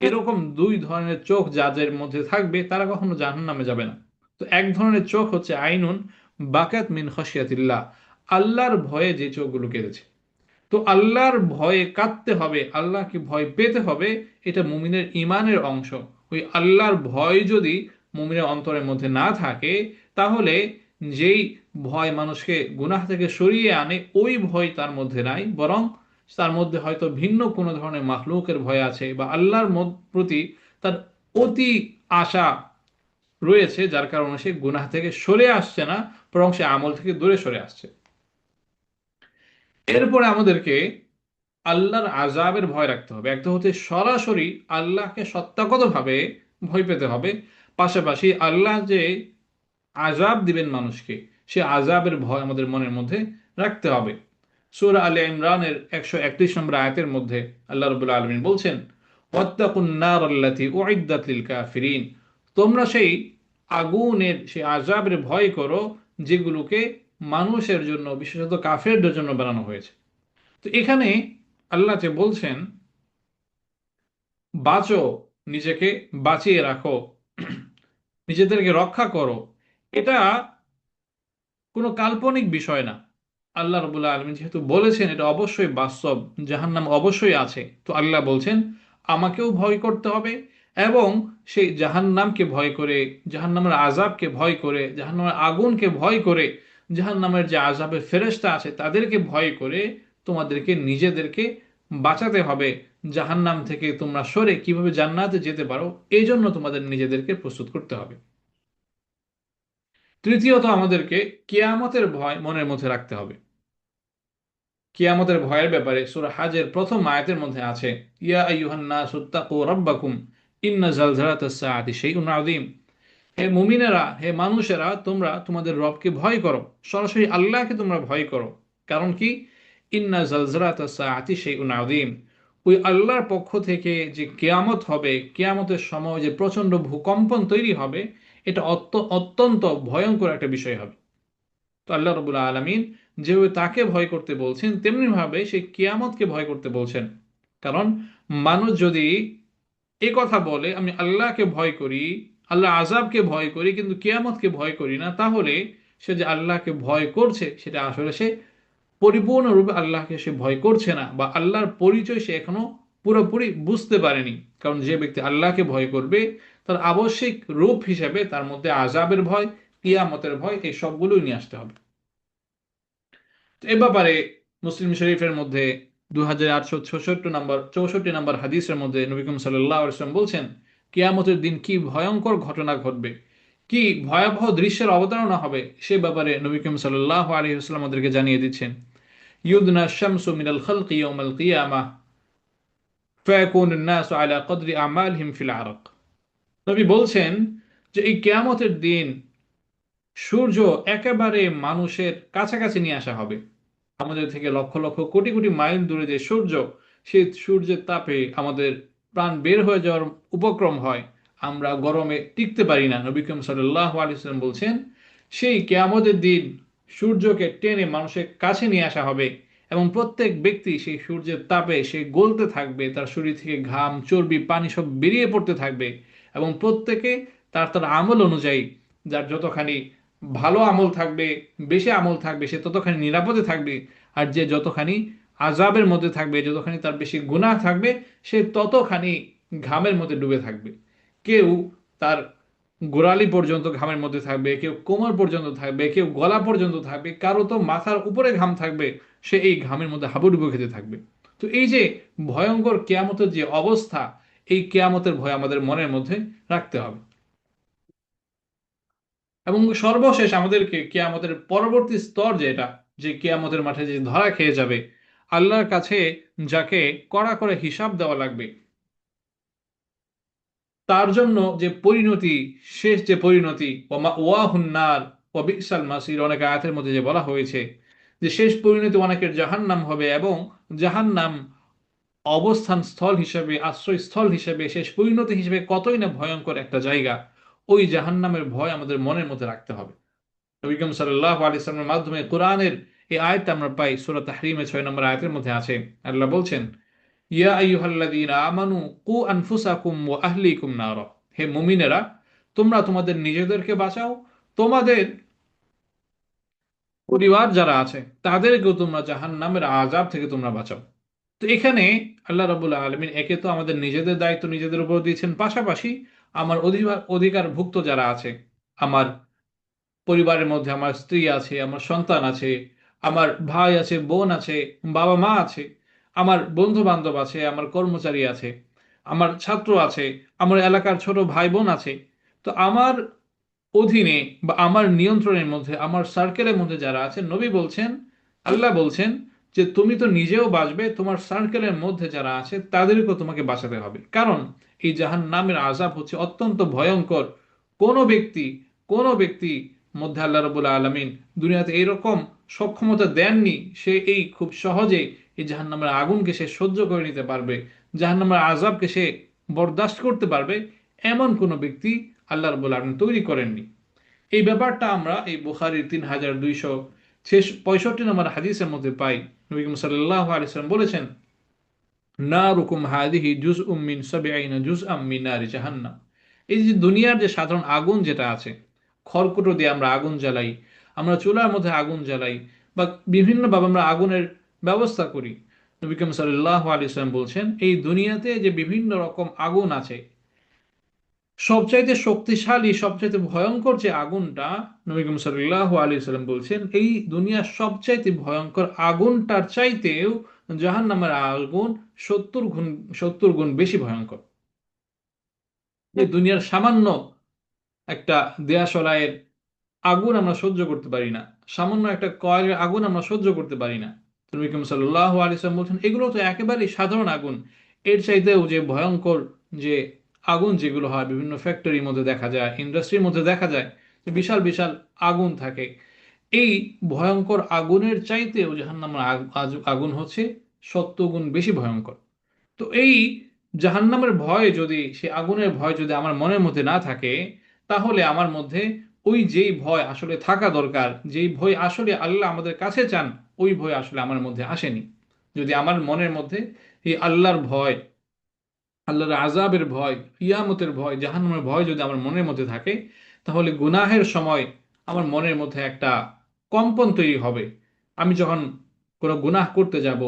এরকম দুই ধরনের চোখ যাদের মধ্যে থাকবে তারা কখনো জাহান্নামে যাবে না। তো এক ধরনের চোখ হচ্ছে আইনুন বাকাত মিন খাশিয়াতিল্লাহ, আল্লাহর ভয়ে যে চোখগুলো কেঁদেছে। তো আল্লাহর ভয়ে কাঁদতে হবে, আল্লাহকে ভয় পেতে হবে, এটা মুমিনের ইমানের অংশ। ওই আল্লাহর ভয় যদি মুমিনের অন্তরের মধ্যে না থাকে, তাহলে যেই ভয় মানুষকে গুনাহ থেকে সরিয়ে আনে ওই ভয় তার মধ্যে নাই, বরং তার মধ্যে হয়তো ভিন্ন কোনো ধরনের মাখলুকের ভয় আছে, বা আল্লাহর প্রতি তার অতি আশা রয়েছে, যার কারণে সে গুনাহ থেকে সরে আসছে না, বরং সে আমল থেকে দূরে সরে আসছে। এরপরে আমাদেরকে আল্লাহর আযাবের ভয় রাখতে হবে। একটা হচ্ছে সরাসরি আল্লাহকে সত্তাগতভাবে ভয় পেতে হবে, পাশাপাশি আল্লাহ যে আযাব দিবেন মানুষকে, সে আযাবের ভয় আমাদের মনের মধ্যে রাখতে হবে। সূরা আলে ইমরানের 131 নম্বর আয়াতের মধ্যে আল্লাহ রাব্বুল আলামিন বলছেন, ওয়াত্তাকুন নার আল্লাতী উইদ্দাত লিল কাফিরিন, তোমরা সেই আগুনের, সেই আযাবের ভয় করো যেগুলোকে মানুষের জন্য, বিশেষত কাফেরদের জন্য বানানো হয়েছে। তো এখানে আল্লাহ যে বলছেন বাঁচো, নিজেকে বাঁচিয়ে রাখো, নিজেদেরকে রক্ষা করো, এটা কোনো কাল্পনিক বিষয় না। আল্লাহ রাব্বুল আলামিন যেহেতু বলেছেন এটা অবশ্যই বাস্তব, জাহান্নাম অবশ্যই আছে, তো আল্লাহ বলছেন আমাকেও ভয় করতে হবে, এবং সেই জাহান্নামকে ভয় করে, জাহান্নামের আযাবকে ভয় করে, জাহান্নামের আগুনকে ভয় করে, জাহান্নামের যে আযাবের ফেরেশতা আছে তাদেরকে ভয় করে তোমাদেরকে নিজেদেরকে বাঁচাতে হবে। জাহান্নাম থেকে তোমরা সরে কিভাবে জান্নাতে যেতে পারো, এই জন্য তোমাদের নিজেদেরকে প্রস্তুত করতে হবে। তৃতীয়ত আমাদেরকে কিয়ামতের ভয় মনের মধ্যে রাখতে হবে। কিয়ামতের ভয়ের ব্যাপারে সূরা হাজের প্রথম আয়াতের মধ্যে আছে, ইয়া আইয়ুহান নাসু তাকু রাব্বাকুম ইন্না জালজালাতাস সাআতি শাইউন আযীম, হে মুমিনেরা, হে মানুষেরা, তোমরা তোমাদের রবকে ভয় করো, সরাসরি আল্লাহকে তোমরা ভয় করো। কারণ কি? ইন্না জালজালাতাস সাআতি শাইউন আযীম। ওই আল্লাহর পক্ষ থেকে যে কিয়ামত হবে, কিয়ামতের সময় যে প্রচন্ড ভূকম্পন তৈরি হবে, এটা অত্যন্ত ভয়ঙ্কর একটা বিষয় হবে। তো আল্লাহ রাব্বুল আলামিন যেভাবে তাকে ভয় করতে বলছেন, তেমনি ভাবে সেই কিয়ামতকে ভয় করতে বলছেন। কারণ মানুষ যদি এই কথা বলে আমি আল্লাহকে ভয় করি, আল্লাহ আযাবকে ভয় করি, কিন্তু কিয়ামতকে ভয় করি না, তাহলে সে যে আল্লাহকে ভয় করছে সেটা আসলে সে পরিপূর্ণরূপে আল্লাহকে সে ভয় করছে না, বা আল্লাহর পরিচয় সে এখনো পুরোপুরি বুঝতে পারেনি। কারণ যে ব্যক্তি আল্লাহকে ভয় করবে, তার আবশ্যিক রূপ হিসেবে তার মধ্যে আযাবের ভয়, কিয়ামতের ভয়, এই সবগুলোই নিয়ে আসতে হবে। তো এ ব্যাপারে মুসলিম শরীফের মধ্যে 2864 নম্বর হাদিসের মধ্যে নবী করিম সাল্লাল্লাহু আলাইহি ওয়াসাল্লাম বলছেন, কিয়ামতের দিন কি ভয়ঙ্কর ঘটনা ঘটবে, কি ভয়াবহ দৃশ্যের অবতারণা হবে, সে ব্যাপারে নবী করিম সাল্লাল্লাহু আলাইহি ওয়াসাল্লাম আমাদেরকে জানিয়ে দিচ্ছেন। ইউদনা শামসু মিনাল খালকি ইয়াউমাল কিয়ামাহ ফায়াকুনুন নাসু আলা কদরি আমালহিম ফিল আরাক। নবী বলছেন যে এই কিয়ামতের দিন সূর্য একেবারে মানুষের কাছাকাছি নিয়ে আসা হবে। আমাদের থেকে লক্ষ লক্ষ কোটি কোটি মাইল দূরে যে সূর্য, সেই সূর্যের তাপে আমাদের প্রাণ বের হয়ে যাওয়ার উপক্রম হয়, আমরা গরমে টিকতে পারি না। নবী করিম সাল্লাল্লাহু আলাইহি ওয়াসাল্লাম বলছেন, সেই কিয়ামতের দিন সূর্যকে টেনে মানুষের কাছে নিয়ে আসা হবে, এবং প্রত্যেক ব্যক্তি সেই সূর্যের তাপে সে গলতে থাকবে, তার শরীর থেকে ঘাম, চর্বি, পানি সব বেরিয়ে পড়তে থাকবে, এবং প্রত্যেকে তার তার আমল অনুযায়ী, যার যতখানি ভালো আমল থাকবে, বেশি আমল থাকবে, সে ততখানি নিরাপদে থাকবে। আর যে যতখানি আযাবের মধ্যে থাকবে, যতখানি তার বেশি গুনাহ থাকবে, সে ততখানি ঘামের মধ্যে ডুবে থাকবে। কেউ তার গোড়ালি পর্যন্ত ঘামের মধ্যে থাকবে, কেউ কোমর পর্যন্ত থাকবে, কেউ গলা পর্যন্ত থাকবে, কারো তো মাথার উপরে ঘাম থাকবে, সে এই ঘামের মধ্যে হাবুডুবু খেতে থাকবে। তো এই যে ভয়ঙ্কর কিয়ামতের যে অবস্থা, এই কিয়ামতের ভয় আমাদের মনের মধ্যে রাখতে হবে। এবং সর্বশেষ আমাদেরকে কিয়ামতের পরবর্তী স্তর যেটা, যে কিয়ামতের মাঠে যে ধরা খেয়ে যাবে, আল্লাহর কাছে যাকে কড়া করে হিসাব দেওয়া লাগবে, তার জন্য যে পরিণতি, শেষ যে পরিণতি, ওমা ওয়াহুন্নার ও বিসাল মাসির, অনেক আয়াতের মধ্যে যে বলা হয়েছে যে শেষ পরিণতি অনেকের জাহান্নাম হবে, এবং জাহান্নাম অবস্থান স্থল হিসেবে, আশ্রয় স্থল হিসেবে, শেষ পরিণতি হিসেবে কতই না ভয়ঙ্কর একটা জায়গা। ওই জাহান্নামের ভয় আমাদের মনের মধ্যে রাখতে হবে। নবী করিম সাল্লাল্লাহু আলাইহি ওয়াসাল্লামের মাধ্যমে কোরআনের এই আয়াতটা আমরা পাই, সূরা তাহরিমের 6 নম্বর আয়াতের মধ্যে আছে। আল্লাহ বলছেন, ইয়া আইয়ুহাল্লাযীনা আমানু কু আনফুসাকুম ওয়া আহলিকুম নারা। হে মুমিনেরা, তোমরা তোমাদের নিজেদেরকে বাঁচাও, তোমাদের পরিবার যারা আছে তাদেরকেও তোমরা জাহান্নামের আযাব থেকে তোমরা বাঁচাও। তো এখানে আল্লাহ রাব্বুল আলামিন একে তো আমাদের নিজেদের দায়িত্ব নিজেদের উপর দিয়েছেন, পাশাপাশি আমার অধিকারভুক্ত যারা আছে, আমার পরিবারের মধ্যে আমার স্ত্রী আছে, আমার সন্তান আছে, আমার ভাই আছে, বোন আছে, বাবা মা আছে, আমার বন্ধু বান্ধব আছে, আমার কর্মচারী আছে, আমার ছাত্র আছে, আমার এলাকার ছোট ভাই বোন আছে। তো আমার অধীনে বা আমার নিয়ন্ত্রণের মধ্যে, আমার সার্কেলের মধ্যে যারা আছে, নবী বলছেন, আল্লাহ বলছেন যে তুমি তো নিজেও বাঁচবে, তোমার সার্কেলের মধ্যে যারা আছে তাদেরকেও তোমাকে বাঁচাতে হবে। কারণ এই জাহান্নামের আযাব হচ্ছে অত্যন্ত ভয়ঙ্কর। কোনো ব্যক্তি কোনো ব্যক্তি মধ্যে আল্লাহ রাব্বুল আলামিন দুনিয়াতে এরকম সক্ষমতা দেননি, সে এই খুব সহজে এই জাহান্নামের আগুনকে সে সহ্য করে নিতে পারবে, জাহান্নামের আযাবকে সে বরদাস্ত করতে পারবে, এমন কোনো ব্যক্তি আল্লাহ রাব্বুল আলামিন তৈরি করেননি। এই ব্যাপারটা আমরা এই বুখারীর 3265 নম্বর হাদিসের মধ্যে পাই। নবী করিম সাল্লাল্লাহু আলাইহি ওয়াসাল্লাম বলেছেন, নারুকুম হাদিহি জুজউম মিন সাবঈনা জুজআম মিন নারি জাহান্নাম। এই যে দুনিয়ার যে সাধারণ আগুন যেটা আছে, খড়কুটো দিয়ে আমরা আগুন জ্বালাই, আমরা চুলার মধ্যে আগুন জ্বালাই, বা বিভিন্নভাবে আমরা আগুনের ব্যবস্থা করি। নবী করিম সাল্লাল্লাহু আলাইহি ওয়াসাল্লাম বলছেন, এই দুনিয়াতে যে বিভিন্ন রকম আগুন আছে, সবচাইতে শক্তিশালী, সবচাইতে ভয়ঙ্কর যে আগুনটা, নবী করিম সাল্লাল্লাহু আলাইহি ওয়াসাল্লাম বলছেন, এই দুনিয়ার সবচাইতে ভয়ঙ্কর আগুনটার চাইতেও জাহান্নামের আগুন 70 গুণ, 70 গুণ বেশি ভয়ঙ্কর। এই দুনিয়ার সামান্য একটা দেয়াশলাইয়ের আগুন আমরা সহ্য করতে পারি না, সামান্য একটা কয়লার আগুন আমরা সহ্য করতে পারি না। তো নবী করিম সাল্লাল্লাহু আলাইহি ওয়াসাল্লাম বলছেন, এগুলো তো একেবারেই সাধারণ আগুন, এর চাইতেও যে ভয়ঙ্কর যে আগুন যেগুলো হয় বিভিন্ন ফ্যাক্টরির মধ্যে দেখা যায়, ইন্ডাস্ট্রির মধ্যে দেখা যায় যে বিশাল বিশাল আগুন থাকে। এই ভয়ঙ্কর আগুনের চাইতেও জাহান্নামের আগুন হচ্ছে 70 গুণ বেশি ভয়ঙ্কর। তো এই জাহান্নামের ভয় যদি, সে আগুনের ভয় যদি আমার মনের মধ্যে না থাকে, তাহলে আমার মধ্যে ওই যেই ভয় আসলে থাকা দরকার, যেই ভয় আসলে আল্লাহ আমাদের কাছে চান, ওই ভয় আসলে আমার মধ্যে আসেনি। যদি আমার মনের মধ্যে এই আল্লাহর ভয়, আল্লাহর আযাবের ভয়, কিয়ামতের ভয়, জাহান্নামের ভয় যদি আমার মনের মধ্যে থাকে, তাহলে গুনাহের সময় আমার মনের মধ্যে একটা কম্পন তৈরি হবে। আমি যখন কোনো গুনাহ করতে যাব,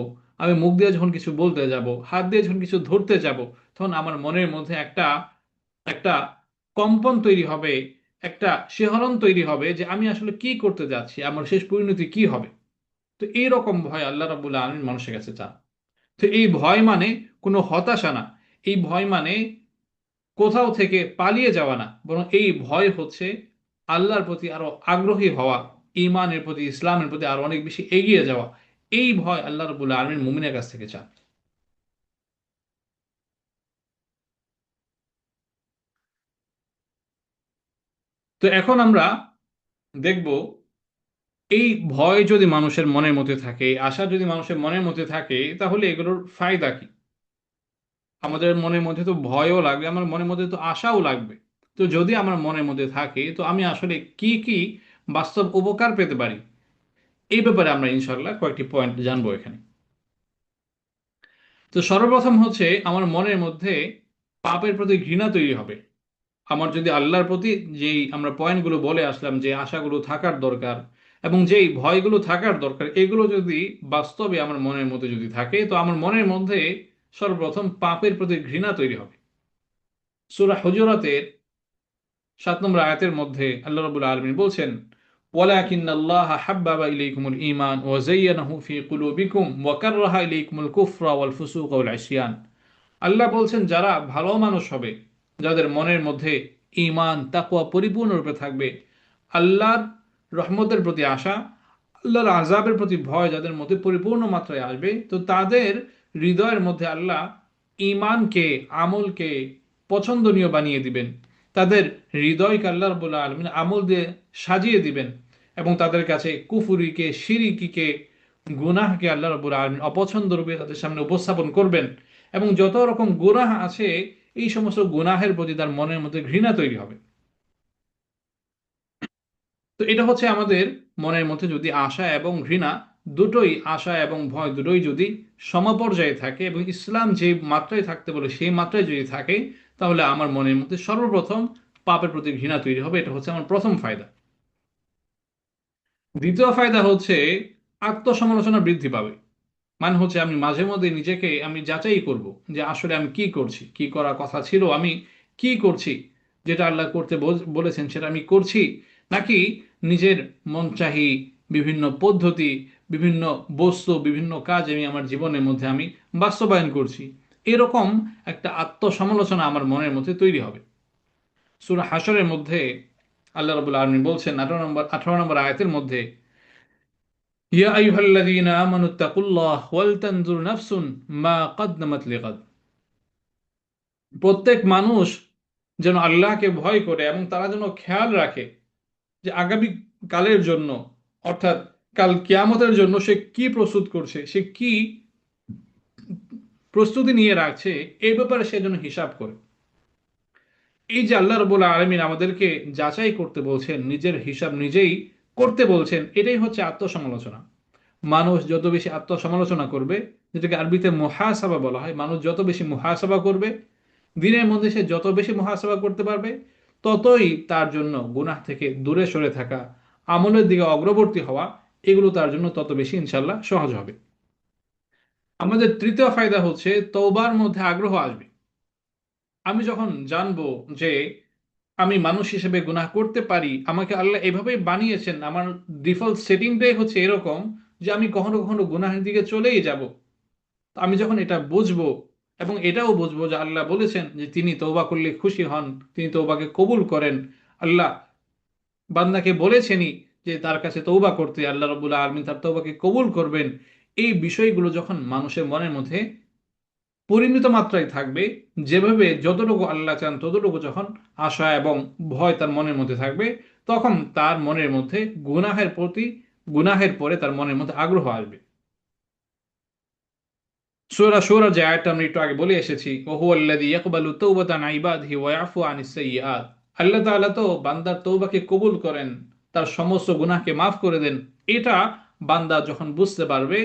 আমি মুখ দিয়ে যখন কিছু বলতে যাব, হাত দিয়ে যখন কিছু ধরতে যাব, তখন আমার মনের মধ্যে একটা একটা কম্পন তৈরি হবে, একটা শিহরণ তৈরি হবে যে আমি আসলে কি করতে যাচ্ছি, আমার শেষ পরিণতি কি হবে। তো এইরকম ভয় আল্লাহ রাব্বুল আলামিন মানুষের কাছে চান। তো এই ভয় মানে কোনো হতাশা না, এই ভয় মানে কোথাও থেকে পালিয়ে যাওয়া না, বরং এই ভয় হচ্ছে আল্লাহর প্রতি আরো আগ্রহী হওয়া, ঈমানের প্রতি, ইসলামের প্রতি আরো অনেক বেশি এগিয়ে যাওয়া। এই ভয় আল্লাহ রাব্বুল আলামিন মুমিনের কাছ থেকে চান। তো এখন আমরা দেখব, এই ভয় যদি মানুষের মনের মধ্যে থাকে, এই আশা যদি মানুষের মনের মধ্যে থাকে, তাহলে এগুলোর ফায়দা কি। আমাদের মনের মধ্যে তো ভয়ও লাগবে, আমার মনের মধ্যে তো আশাও লাগবে। তো যদি আমার মনের মধ্যে থাকে, তো আমি আসলে কি কি বাস্তব উপকার পেতে পারি, এই ব্যাপারে আমরা ইনশাল্লাহ কয়েকটি পয়েন্ট জানবো এখানে। তো সর্বপ্রথম হচ্ছে আমার মনের মধ্যে পাপের প্রতি ঘৃণা তৈরি হবে। আমার যদি আল্লাহর প্রতি যেই আমরা পয়েন্টগুলো বলে আসলাম, যে আশাগুলো থাকার দরকার এবং যেই ভয়গুলো থাকার দরকার, এগুলো যদি বাস্তবে আমার মনের মধ্যে যদি থাকে, তো আমার মনের মধ্যে সর্বপ্রথম পাপের প্রতি ঘৃণা তৈরি হবে। সূরা হুজুরাতের 7 নম্বর আয়াতের মধ্যে আল্লাহ রাব্বুল আলামিন বলছেন, ওয়ালাকিন্নাল্লাহা হাব্বাবা ইলাইকুমুল ঈমান ওয়া যায়্যানাহু ফি কুলুবিকুম ওয়া কাররাহা ইলাইকুমুল কুফরা ওয়াল ফুসুকা ওয়াল ইসয়ান। আল্লাহ বলছেন, যারা ভালো মানুষ হবে, যাদের মনের মধ্যে ঈমান তাকওয়া পরিপূর্ণরূপে থাকবে, আল্লাহর রহমতের প্রতি আশা, আল্লাহর আযাবের প্রতি ভয় যাদের মধ্যে পরিপূর্ণ মাত্রায় আসবে, তো তাদের হৃদয়ের মধ্যে আল্লাহ ঈমানকে, আমলকে পছন্দনীয় বানিয়ে দিবেন। তাদের হৃদয়কে আল্লাহ রাব্বুল আলামিন আমল দিয়ে সাজিয়ে দিবেন, এবং তাদের কাছে কুফুরিকে, শিরিকিকে, গুনাহকে আল্লাহ রাব্বুল আলামিন অপছন্দ রূপে তাদের সামনে উপস্থাপন করবেন। এবং যত রকম গুনাহ আছে, এই সমস্ত গুনাহের প্রতি তার মনের মধ্যে ঘৃণা তৈরি হবে। তো এটা হচ্ছে আমাদের মনের মধ্যে যদি আশা এবং ঘৃণা দুটোই, আশা এবং ভয় দুটোই যদি সমপর্যায়ে থাকে এবং ইসলাম যে মাত্রায় থাকতে বলে সেই মাত্রায় যদি থাকে, তাহলে আমার মনের মধ্যে সর্বপ্রথম পাপের প্রতি ঘৃণা তৈরি হবে। এটা হচ্ছে আমার প্রথম ফায়দা। দ্বিতীয় ফায়দা হচ্ছে আত্মসমালোচনা বৃদ্ধি পাবে। মানে হচ্ছে আমি মাঝে মধ্যে নিজেকে আমি যাচাই করব যে আসলে আমি কি করছি, কি করার কথা ছিল, আমি কি করছি, যেটা আল্লাহ করতে বলেছেন সেটা আমি করছি, নাকি নিজের মনচাহি বিভিন্ন পদ্ধতি, বিভিন্ন বস্তু, বিভিন্ন কাজ আমি আমার জীবনের মধ্যে আমি বাস্তবায়ন করছি। এরকম একটা আত্মসমালোচনা আমার মনের মধ্যে তৈরি হবে। সূরা হাশরের মধ্যে আল্লাহ রাব্বুল আলামিন বলছেন 18 নম্বর আয়াতের মধ্যে, ইয়া আইয়ুহাল্লাযীনা আমানুত্তাকুল্লাহ ওয়াল তানজুর নাফসুন মা কদ্দামাত লিগাদ। প্রত্যেক মানুষ যেন আল্লাহকে ভয় করে এবং তারা যেন খেয়াল রাখে যে আগামী কালের জন্য, অর্থাৎ কাল কিয়ামতের জন্য সে কি প্রস্তুত করছে, সে কি প্রস্তুতি নিয়ে রাখছে, এই ব্যাপারে সে যেন হিসাব করে। এই যে আল্লাহ রাব্বুল আলামিন আমাদেরকে যাচাই করতে বলছেন, নিজের হিসাব নিজেই করতে বলছেন, এটাই হচ্ছে আত্মসমালোচনা। মানুষ যত বেশি আত্মসমালোচনা করবে, যেটাকে আরবিতে মুহাসাবা বলা হয়, মানুষ যত বেশি মুহাসাবা করবে, দিনের মধ্যে সে যত বেশি মুহাসাবা করতে পারবে, ততই তার জন্য গুনাহ থেকে দূরে সরে থাকা, আমলের দিকে অগ্রবর্তী হওয়া, এগুলো তার জন্য তত বেশি ইনশাল্লাহ সহজ হবে। আমাদের তৃতীয় ফায়দা হচ্ছে তওবার মধ্যে আগ্রহ আসবে। আমি যখন জানবো যে আমি মানুষ হিসেবে গুনাহ করতে পারি, আমাকে আল্লাহ এভাবেই বানিয়েছেন, আমার ডিফল্ট সেটিংটাই হচ্ছে এরকম যে আমি কখনো কখনো গুনাহের দিকে চলেই যাব। তো আমি যখন এটা বুঝবো এবং এটাও বুঝবো যে আল্লাহ বলেছেন যে তিনি তওবা করলে খুশি হন, তিনি তওবাকে কবুল করেন, আল্লাহ বান্দাকে বলেছেনই যে তার কাছে তওবা করতে, আল্লাহ রাব্বুল আলামিন তার তওবাকে কবুল করবেন। এই বিষয়গুলো যখন মানুষের মনের মধ্যে পরিমিত মাত্রায় থাকবে, যেভাবে যতটুকু আল্লাহ চান ততটুকু যখন আশা এবং ভয় তার মনের মধ্যে থাকবে, তখন তার মনের মধ্যে গুনাহের প্রতি, গুনাহের পরে তার মনের মধ্যে আগ্রহ আসবে। সূরা শুরা যে আয়াতটা আমরা একটু আগে বলে এসেছি, ওহু আল্লাযী ইয়াকবালু তাওবাতা আন ইবাদিহি ওয়া ইয়াফু আনিস সাইয়্যাত, আল্লাহ তাআলা তো বান্দার তওবাকে কবুল করেন, তার সমস্ত গুনাহকে মাফ করে দেন। এটা বান্দা যখন বুঝতে পারবে,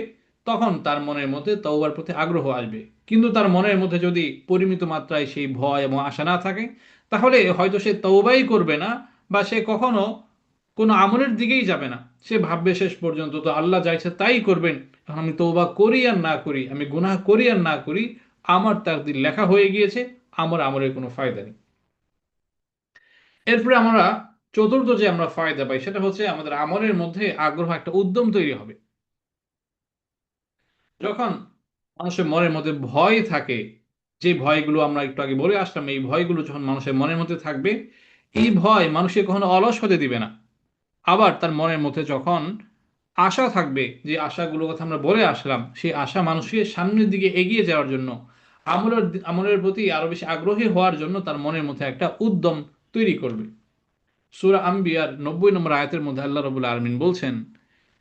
তখন তার মনের মধ্যে তওবার প্রতি আগ্রহ আসবে। কিন্তু তার মনের মধ্যে যদি পরিমিত মাত্রায় সেই ভয় এবং আশা না থাকে, তাহলে হয়তো সে তওবাই করবে না, বা সে কখনো কোনো আমলের দিকেই যাবে না। সে ভাববে শেষ পর্যন্ত তো আল্লাহ চাইছে তাই করবেন, এখন আমি তওবা করি আর না করি, আমি গুনাহ করি আর না করি, আমার তাকদীর লেখা হয়ে গিয়েছে, আমার আমলের কোনো ফায়দা নেই। এরপরে আমরা চতুর্থ যে আমরা ফায়দা পাই সেটা হচ্ছে আমাদের আমলের মধ্যে আগ্রহ, একটা উদ্যম তৈরি হবে। যখন মানুষের মনের মধ্যে ভয় থাকে, যে ভয়গুলো আমরা একটু আগে বলে আসলাম, এই ভয়গুলো যখন মানুষের মনের মধ্যে থাকবে, এই ভয় মানুষকে কখনো অলস হতে দিবে না। আবার তার মনের মধ্যে যখন আশা থাকবে, যে আশাগুলোর কথা আমরা বলে আসলাম, সেই আশা মানুষের সামনের দিকে এগিয়ে যাওয়ার জন্য, আমলের আমলের প্রতি আরো বেশি আগ্রহী হওয়ার জন্য তার মনের মধ্যে একটা উদ্যম তৈরি করবে। সূরা আম্বিয়ার 90 নম্বর আয়াতের মধ্যে আল্লাহ রাব্বুল আলামিন বলছেন,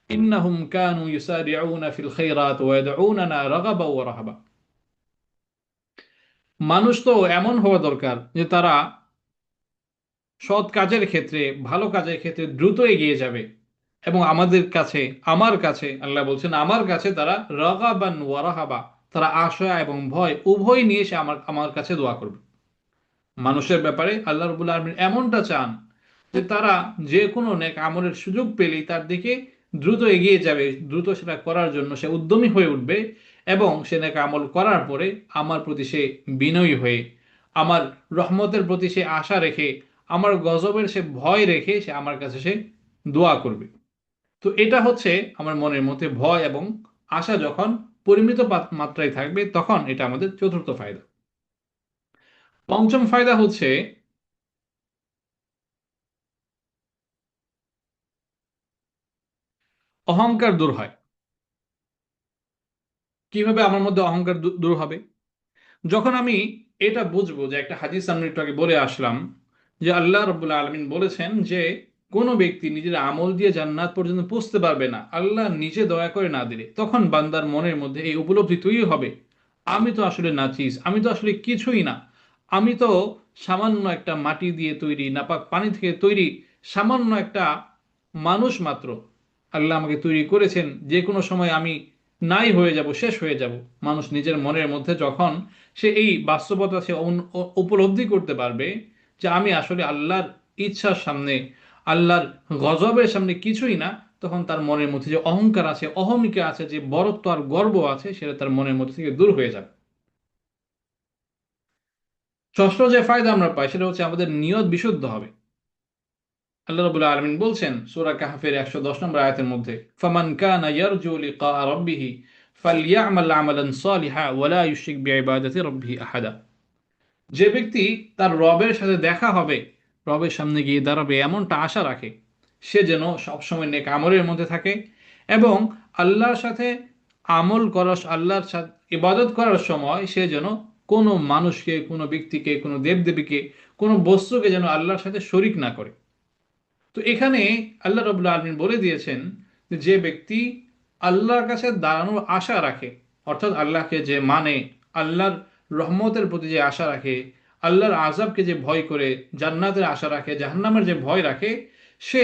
ইন্নাহুম কানু ইউসারিউনা ফিল খায়রাত ওয়া ইয়াদউনানা রাগাবা ওয়া রাহাবা। মানুষ তো এমন হওয়া দরকার যে তারা সৎ কাজের ক্ষেত্রে, ভালো কাজের ক্ষেত্রে দ্রুত এগিয়ে যাবে, এবং আমাদের কাছে, আমার কাছে, আল্লাহ বলছেন আমার কাছে তারা রাগাবান ওয়া রাহাবা, তারা আশা এবং ভয় উভয় নিয়ে এসে আমার আমার কাছে দোয়া করবে। মানুষের ব্যাপারে আল্লাহ রাব্বুল আলামিন এমনটা চান যে তারা যে কোনো নেক আমলের সুযোগ পেলেই তার দিকে দ্রুত এগিয়ে যাবে, দ্রুত সেটা করার জন্য সে উদ্যমী হয়ে উঠবে, এবং সে নেক আমল করার পরে আমার প্রতি সে বিনয়ী হয়ে, আমার রহমতের প্রতি সে আশা রেখে, আমার গজবের সে ভয় রেখে সে আমার কাছে সে দোয়া করবে। তো এটা হচ্ছে আমার মনের মধ্যে ভয় এবং আশা যখন পরিমিত মাত্রায় থাকবে, তখন এটা আমাদের চতুর্থ ফায়দা। পঞ্চম ফায়দা হচ্ছে অহংকার দূর হয়। কিভাবে আমার মধ্যে অহংকার দূর হবে? যখন আমি এটা বুঝবো, যে একটা হাদিস আমরা একটু আগে বলে আসলাম, যে আল্লাহ রাব্বুল আলামিন বলেছেন যে কোনো ব্যক্তি নিজের আমল দিয়ে জান্নাত পর্যন্ত পৌঁছতে পারবে না আল্লাহ নিজে দয়া করে না দিলে, তখন বান্দার মনের মধ্যে এই উপলব্ধি তৈরি হবে, আমি তো আসলে নাচিস, আমি তো আসলে কিছুই না, আমি তো সামান্য একটা মাটি দিয়ে তৈরি, নাপাক পানি থেকে তৈরি সামান্য একটা মানুষ মাত্র। আল্লাহ আমাকে তৈরি করেছেন, যে কোনো সময় আমি নাই হয়ে যাব, শেষ হয়ে যাব। মানুষ নিজের মনের মধ্যে যখন সে এই বাস্তবতা সে উপলব্ধি করতে পারবে, যে আমি আসলে আল্লাহর ইচ্ছার সামনে, আল্লাহর গজবের সামনে কিছুই না, তখন তার মনের মধ্যে যে অহংকার আছে, অহমিকা আছে, যে বড়ত্ব আর গর্ব আছে, সেটা তার মনের মধ্যে থেকে দূর হয়ে যাবে। ষষ্ঠ যে ফায়দা আমরা পাই সেটা হচ্ছে আমাদের নিয়ত বিশুদ্ধ হবে। আল্লাহ রাব্বুল আলামিন বলছেন সূরা কাহফের 110 নম্বর আয়াতের মধ্যে, ফামান কানা ইয়ারজু লিকা রাব্বিহি ফালইয়ামাল আমালান সালিহা ওয়া লা ইউশরিক বিইবাদাতি রাব্বিহি আহাদা। যে ব্যক্তি তার রবের সাথে দেখা হবে, রবের সামনে গিয়ে দাঁড়াবে, এমনটা আশা রাখে, সে যেন সবসময় নেক আমলের মধ্যে থাকে, এবং আল্লাহর সাথে আমল করার, আল্লাহর সাথে ইবাদত করার সময় সে যেন কোনো মানুষকে, কোনো ব্যক্তিকে, কোনো দেবদেবীকে, কোনো বস্তুকে যেন আল্লাহর সাথে শরিক না করে। তো এখানে আল্লাহ রাব্বুল আলামিন বলে দিয়েছেন যে ব্যক্তি আল্লাহর কাছে দাঁড়ানোর আশা রাখে, অর্থাৎ আল্লাহকে যে মানে, আল্লাহর রহমতের প্রতি যে আশা রাখে, আল্লাহর আযাবকে যে ভয় করে, জান্নাতের আশা রাখে, জাহান্নামের যে ভয় রাখে, সে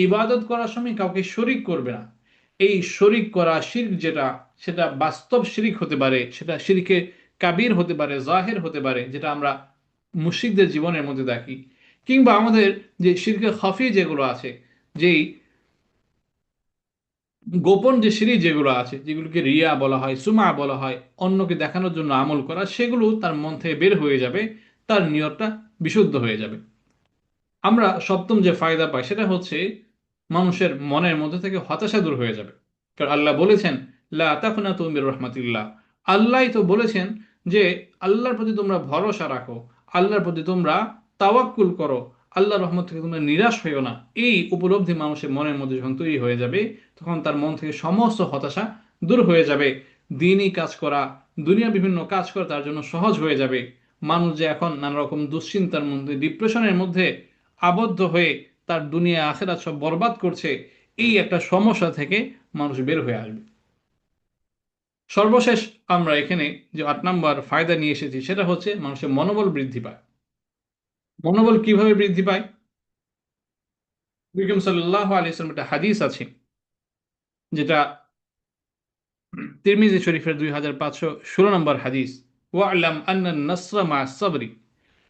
ইবাদত করার সময় কাউকে শরিক করবে না। এই শরিক করা, শিরক যেটা, সেটা বাস্তব শিরক হতে পারে, সেটা শিরকে কাবির হতে পারে, জাহের হতে পারে, যেটা আমরা মুশরিকদের জীবনের মধ্যে দেখি, কিংবা আমাদের যে শিরকে খাফি যেগুলো আছে, যেই গোপন যে সিঁড়ি যেগুলো আছে, যেগুলোকে রিয়া বলা হয়, সুমা বলা হয়, অন্যকে দেখানোর জন্য আমল করা, সেগুলো তার মন থেকে বের হয়ে যাবে, তার নিয়তটা বিশুদ্ধ হয়ে যাবে। আমরা সপ্তম যে ফায়দা পাই সেটা হচ্ছে মানুষের মনের মধ্যে থেকে হতাশা দূর হয়ে যাবে। কারণ আল্লাহ বলেছেন, লা তাকনাতু মির রাহমাতিল্লাহ, আল্লাহই তো বলেছেন যে আল্লাহর প্রতি তোমরা ভরসা রাখো, আল্লাহর প্রতি তোমরা তাওয়াক্কুল করো, আল্লাহর রহমত থেকে তোমরা নিরাশ হইও না। এই উপলব্ধি মানুষের মনের মধ্যে যখন তৈরি হয়ে যাবে, তখন তার মন থেকে সমস্ত হতাশা দূর হয়ে যাবে। দিনই কাজ করা, দুনিয়া বিভিন্ন কাজ করা তার জন্য সহজ হয়ে যাবে। মানুষ যে এখন নানা রকম দুশ্চিন্তার মধ্যে, ডিপ্রেশনের মধ্যে আবদ্ধ হয়ে তার দুনিয়া আখেরাত সব বরবাদ করছে, এই একটা সমস্যা থেকে মানুষ বের হয়ে আসবে। সর্বশেষ আমরা এখানে যে 8 নম্বর ফায়দা নিয়ে এসেছি সেটা হচ্ছে মানুষের মনোবল বৃদ্ধি পায়। মনোবল কিভাবে বৃদ্ধি পায়? বিক্রম সাল্লাহ আলাইহি একটা হাদিস আছে, যেটা তিরমিজি শরীফের 2516 নম্বর হাদিস, ওয়া'লাম আন্না নাসরা মা সাবরি,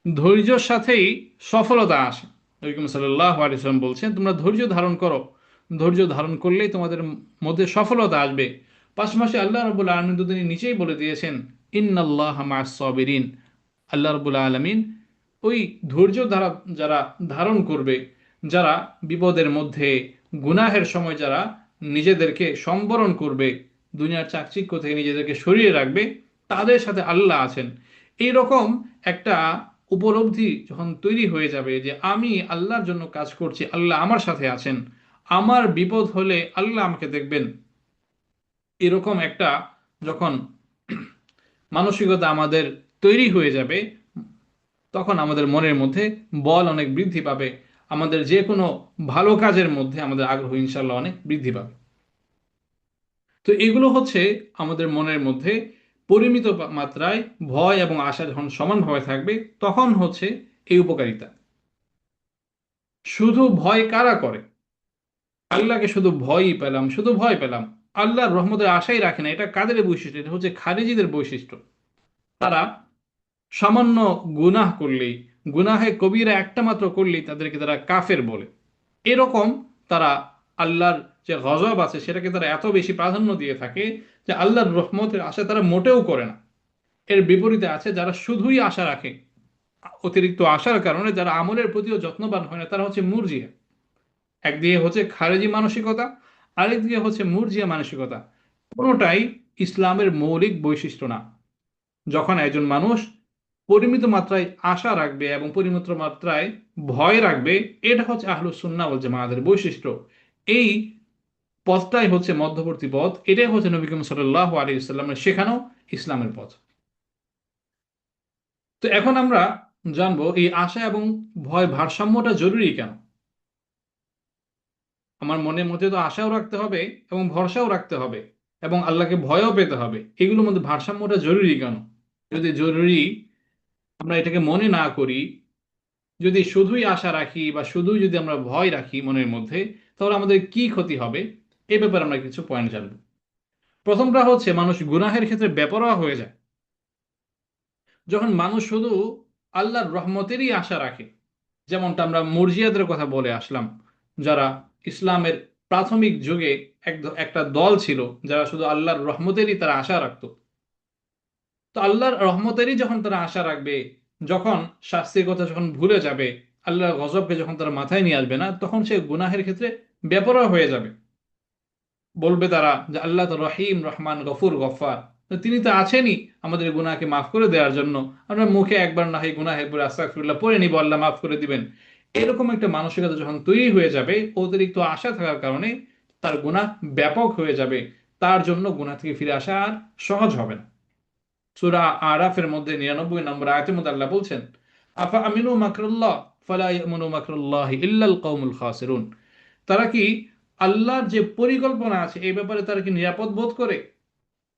ধৈর্যের সাথেই সফলতা আসে। নবী করিম সাল্লাল্লাহু আলাইহি ওয়াসাল্লাম বলছেন, তোমরা ধৈর্য ধারণ করো, ধৈর্য ধারণ করলেই তোমাদের মধ্যে সফলতা আসবে। পাশাপাশি আল্লাহ রাব্বুল আলামিন তো তিনি নিচেই বলে দিয়েছেন, ইন্নাল্লাহা মা'আস সাবিরিন, আল্লাহ রাব্বুল আলামিন ওই ধৈর্য ধারা যারা ধারণ করবে, যারা বিপদের মধ্যে, গুনাহের সময় যারা নিজেদেরকে সম্বরণ করবে, দুনিয়ার চাকচিক্য থেকে নিজেদেরকে সরিয়ে রাখবে, তাদের সাথে আল্লাহ আছেন। এইরকম একটা উপলব্ধি যখন তৈরি হয়ে যাবে যে আমি আল্লাহর জন্য কাজ করছি, আল্লাহ আমার সাথে আছেন, আমার বিপদ হলে আল্লাহ আমাকে দেখবেন, এরকম একটা যখন মানসিকতা আমাদের তৈরি হয়ে যাবে, তখন আমাদের মনের মধ্যে বল অনেক বৃদ্ধি পাবে, আমাদের যে কোনো ভালো কাজের মধ্যে আমাদের আগ্রহ ইনশাল্লাহ অনেক বৃদ্ধি পাবে। তো এগুলো হচ্ছে আমাদের মনের মধ্যে পরিমিত মাত্রায় ভয় এবং আশা যখন সমানভাবে থাকবে, তখন হচ্ছে এই উপকারিতা। শুধু ভয় কারা করে? আল্লাহকে শুধু ভয়ই পেলাম, শুধু ভয় পেলাম, আল্লাহর রহমতের আশাই রাখে না, এটা কাদের বৈশিষ্ট্য? এটা হচ্ছে খারিজিদের বৈশিষ্ট্য। তারা সামান্য গুনাহ করলেই, গুনাহে কবিরা একটা মাত্র করলেই তাদেরকে তারা কাফের বলে। এরকম তারা আল্লাহর যে গজব আছে সেটাকে তারা এত বেশি প্রাধান্য দিয়ে থাকে যে আল্লাহর রহমতের আশা তারা মোটেও করে না। এর বিপরীতে আছে যারা শুধুই আশা রাখে, অতিরিক্ত আশার কারণে যারা আমলের প্রতিও যত্নবান হয় না, তারা হচ্ছে মুরজিয়া। একদিকে হচ্ছে খারেজি মানসিকতা, আরেকদিকে হচ্ছে মুরজিয়া মানসিকতা। কোনোটাই ইসলামের মৌলিক বৈশিষ্ট্য না। যখন একজন মানুষ পরিমিত মাত্রায় আশা রাখবে এবং পরিমিত মাত্রায় ভয় রাখবে, এটা হচ্ছে আহলুস সুন্নাহ ওয়াল জামাতের বৈশিষ্ট্য। এই পথটাই হচ্ছে মধ্যবর্তী পথ, এটাই হচ্ছে নবী করিম সাল্লাল্লাহু আলাইহি ওয়াসাল্লামের শেখানো ইসলামের পথ। তো এখন আমরা জানবো এই আশা এবং ভয় ভারসাম্যটা জরুরি কেন। আমার মনের মধ্যে তো আশাও রাখতে হবে এবং ভরসাও রাখতে হবে এবং আল্লাহকে ভয়ও পেতে হবে, এগুলোর মধ্যে ভারসাম্যটা জরুরি কেন? যদি জরুরি আমরা এটাকে মনে না করি, যদি শুধুই আশা রাখি বা শুধুই যদি আমরা ভয় রাখি মনের মধ্যে, তাহলে আমাদের কি ক্ষতি হবে? এ ব্যাপারে আমরা কিছু পয়েন্ট জানবো। প্রথমটা হচ্ছে মানুষ গুনাহের ক্ষেত্রে বেপরোয়া হয়ে যায়। যখন মানুষ শুধু আল্লাহর রহমতেরই আশা রাখে, যেমনটা আমরা মুরজিয়াদের কথা বলে আসলাম, যারা ইসলামের প্রাথমিক যুগে একটা দল ছিল যারা শুধু আল্লাহর রহমতেরই তারা আশা রাখতো। তো আল্লাহর রহমতেরই যখন তারা আশা রাখবে, যখন শাস্তির কথা যখন ভুলে যাবে, আল্লাহর গজবকে যখন তারা মাথায় নিয়ে আসবে না, তখন সে গুনাহের ক্ষেত্রে বেপরোয়া হয়ে যাবে। বলবে তারা যে আল্লাহ তো রহিম, রহমান, গফুর, গফফার, তো তিনি তো আছেনই আমাদের গুনাহকে মাফ করে দেওয়ার জন্য, আমরা মুখে একবার না হয় গুনাহের পরে আস্তাগফিরুল্লাহ পড়ে নিব, আল্লাহ মাফ করে দিবেন। এরকম একটা মানসিকতা যখন তৈরি হয়ে যাবে, অতিরিক্ত আশা থাকার কারণে তার গুনাহ ব্যাপক হয়ে যাবে, তার জন্য গুনাহ থেকে ফিরে আসা আর সহজ হবে না। সূরা আরাফের মধ্যে 99 নম্বর আয়াতের মধ্যে আল্লাহ বলছেন, আফা আমিনু মাকরুল্লাহ ফালা ইয়ামুনু মাকরুল্লাহি ইল্লাল কওমুল খাসিরুন, তারা কি আল্লাহর যে পরিকল্পনা আছে এই ব্যাপারে তারা কি নিরাপদ বোধ করে?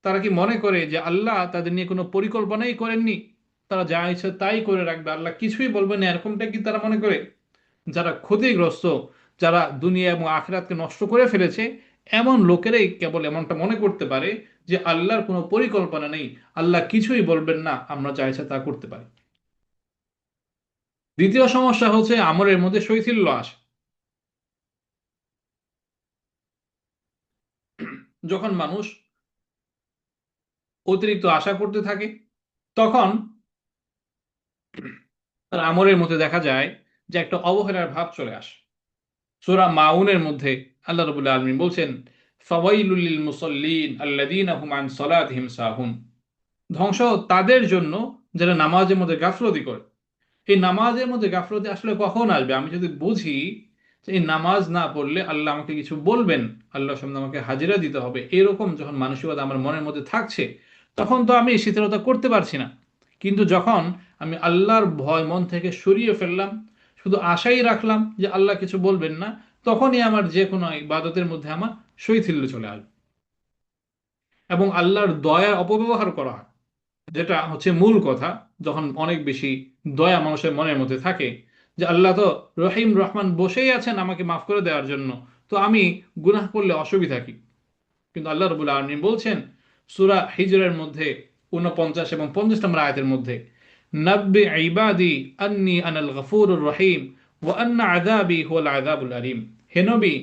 তারা কি মনে করে যে আল্লাহ তাদের নিয়ে কোনো পরিকল্পনাই করেননি, তারা যা ইচ্ছে তাই করে রাখবে, আল্লাহ কিছুই বলবেন না, এরকমটা কি তারা মনে করে? যারা ক্ষতিগ্রস্ত, যারা দুনিয়া এবং আখিরাতকে নষ্ট করে ফেলেছে, এমন লোকেরাই কেবল এমনটা মনে করতে পারে যে আল্লাহর কোনো পরিকল্পনা নেই, আল্লাহ কিছুই বলবেন না, আমরা যা ইচ্ছা তা করতে পারি। দ্বিতীয় সমস্যা হচ্ছে আমলের মধ্যে শৈথিল্য আসে। যখন মানুষ অতিরিক্ত আশা করতে থাকে, তখন তার আমলের মধ্যে দেখা যায় যে একটা অবহেলার ভাব চলে আসে। সূরা মাউনের মধ্যে আল্লাহ রাব্বুল আলামিন বলছেন, ফাওয়াইলুল লিল মুসাল্লিন আল্লাযীনা হুম আন সালাতিহিম সাহুন, ধ্বংস তাদের জন্য যারা নামাজের মধ্যে গাফলতি করে। এই নামাজের মধ্যে গাফলতি আসলে কখন আসবে? আমি যদি বুঝি যে এই নামাজ না পড়লে আল্লাহ আমাকে কিছু বলবেন, আল্লাহর সামনে আমাকে হাজিরা দিতে হবে, এরকম যখন মানসিকতা আমার মনের মধ্যে থাকছে, তখন তো আমি শীতলতা করতে পারছি না। কিন্তু যখন আমি আল্লাহর ভয় মন থেকে সরিয়ে ফেললাম, শুধু আশাই রাখলাম যে আল্লাহ কিছু বলবেন না, তখনই আমার যে কোনো ইবাদতের মধ্যে আমার শৈথিল্য চলে আসবে। এবং আল্লাহর দয়ার অপব্যবহার করা হয়, যেটা হচ্ছে মূল কথা। যখন অনেক বেশি দয়া মানুষের মনের মধ্যে থাকে, যে আল্লাহ তো রহিম রহমান বসেই আছেন আমাকে মাফ করে দেওয়ার জন্য, তো আমি গুনাহ করলে অসুবিধা কি? কিন্তু আল্লাহ রবুল আলামিন বলছেন সূরা হিজরের মধ্যে 49 এবং 50 নম্বর আয়াতের মধ্যে, নাব্বি ইবাদি আন্নি আনাল গফুরুর রহিম ওয়া আন্না আযাবি হুয়াল আযাবুল আলিম। হে নবী,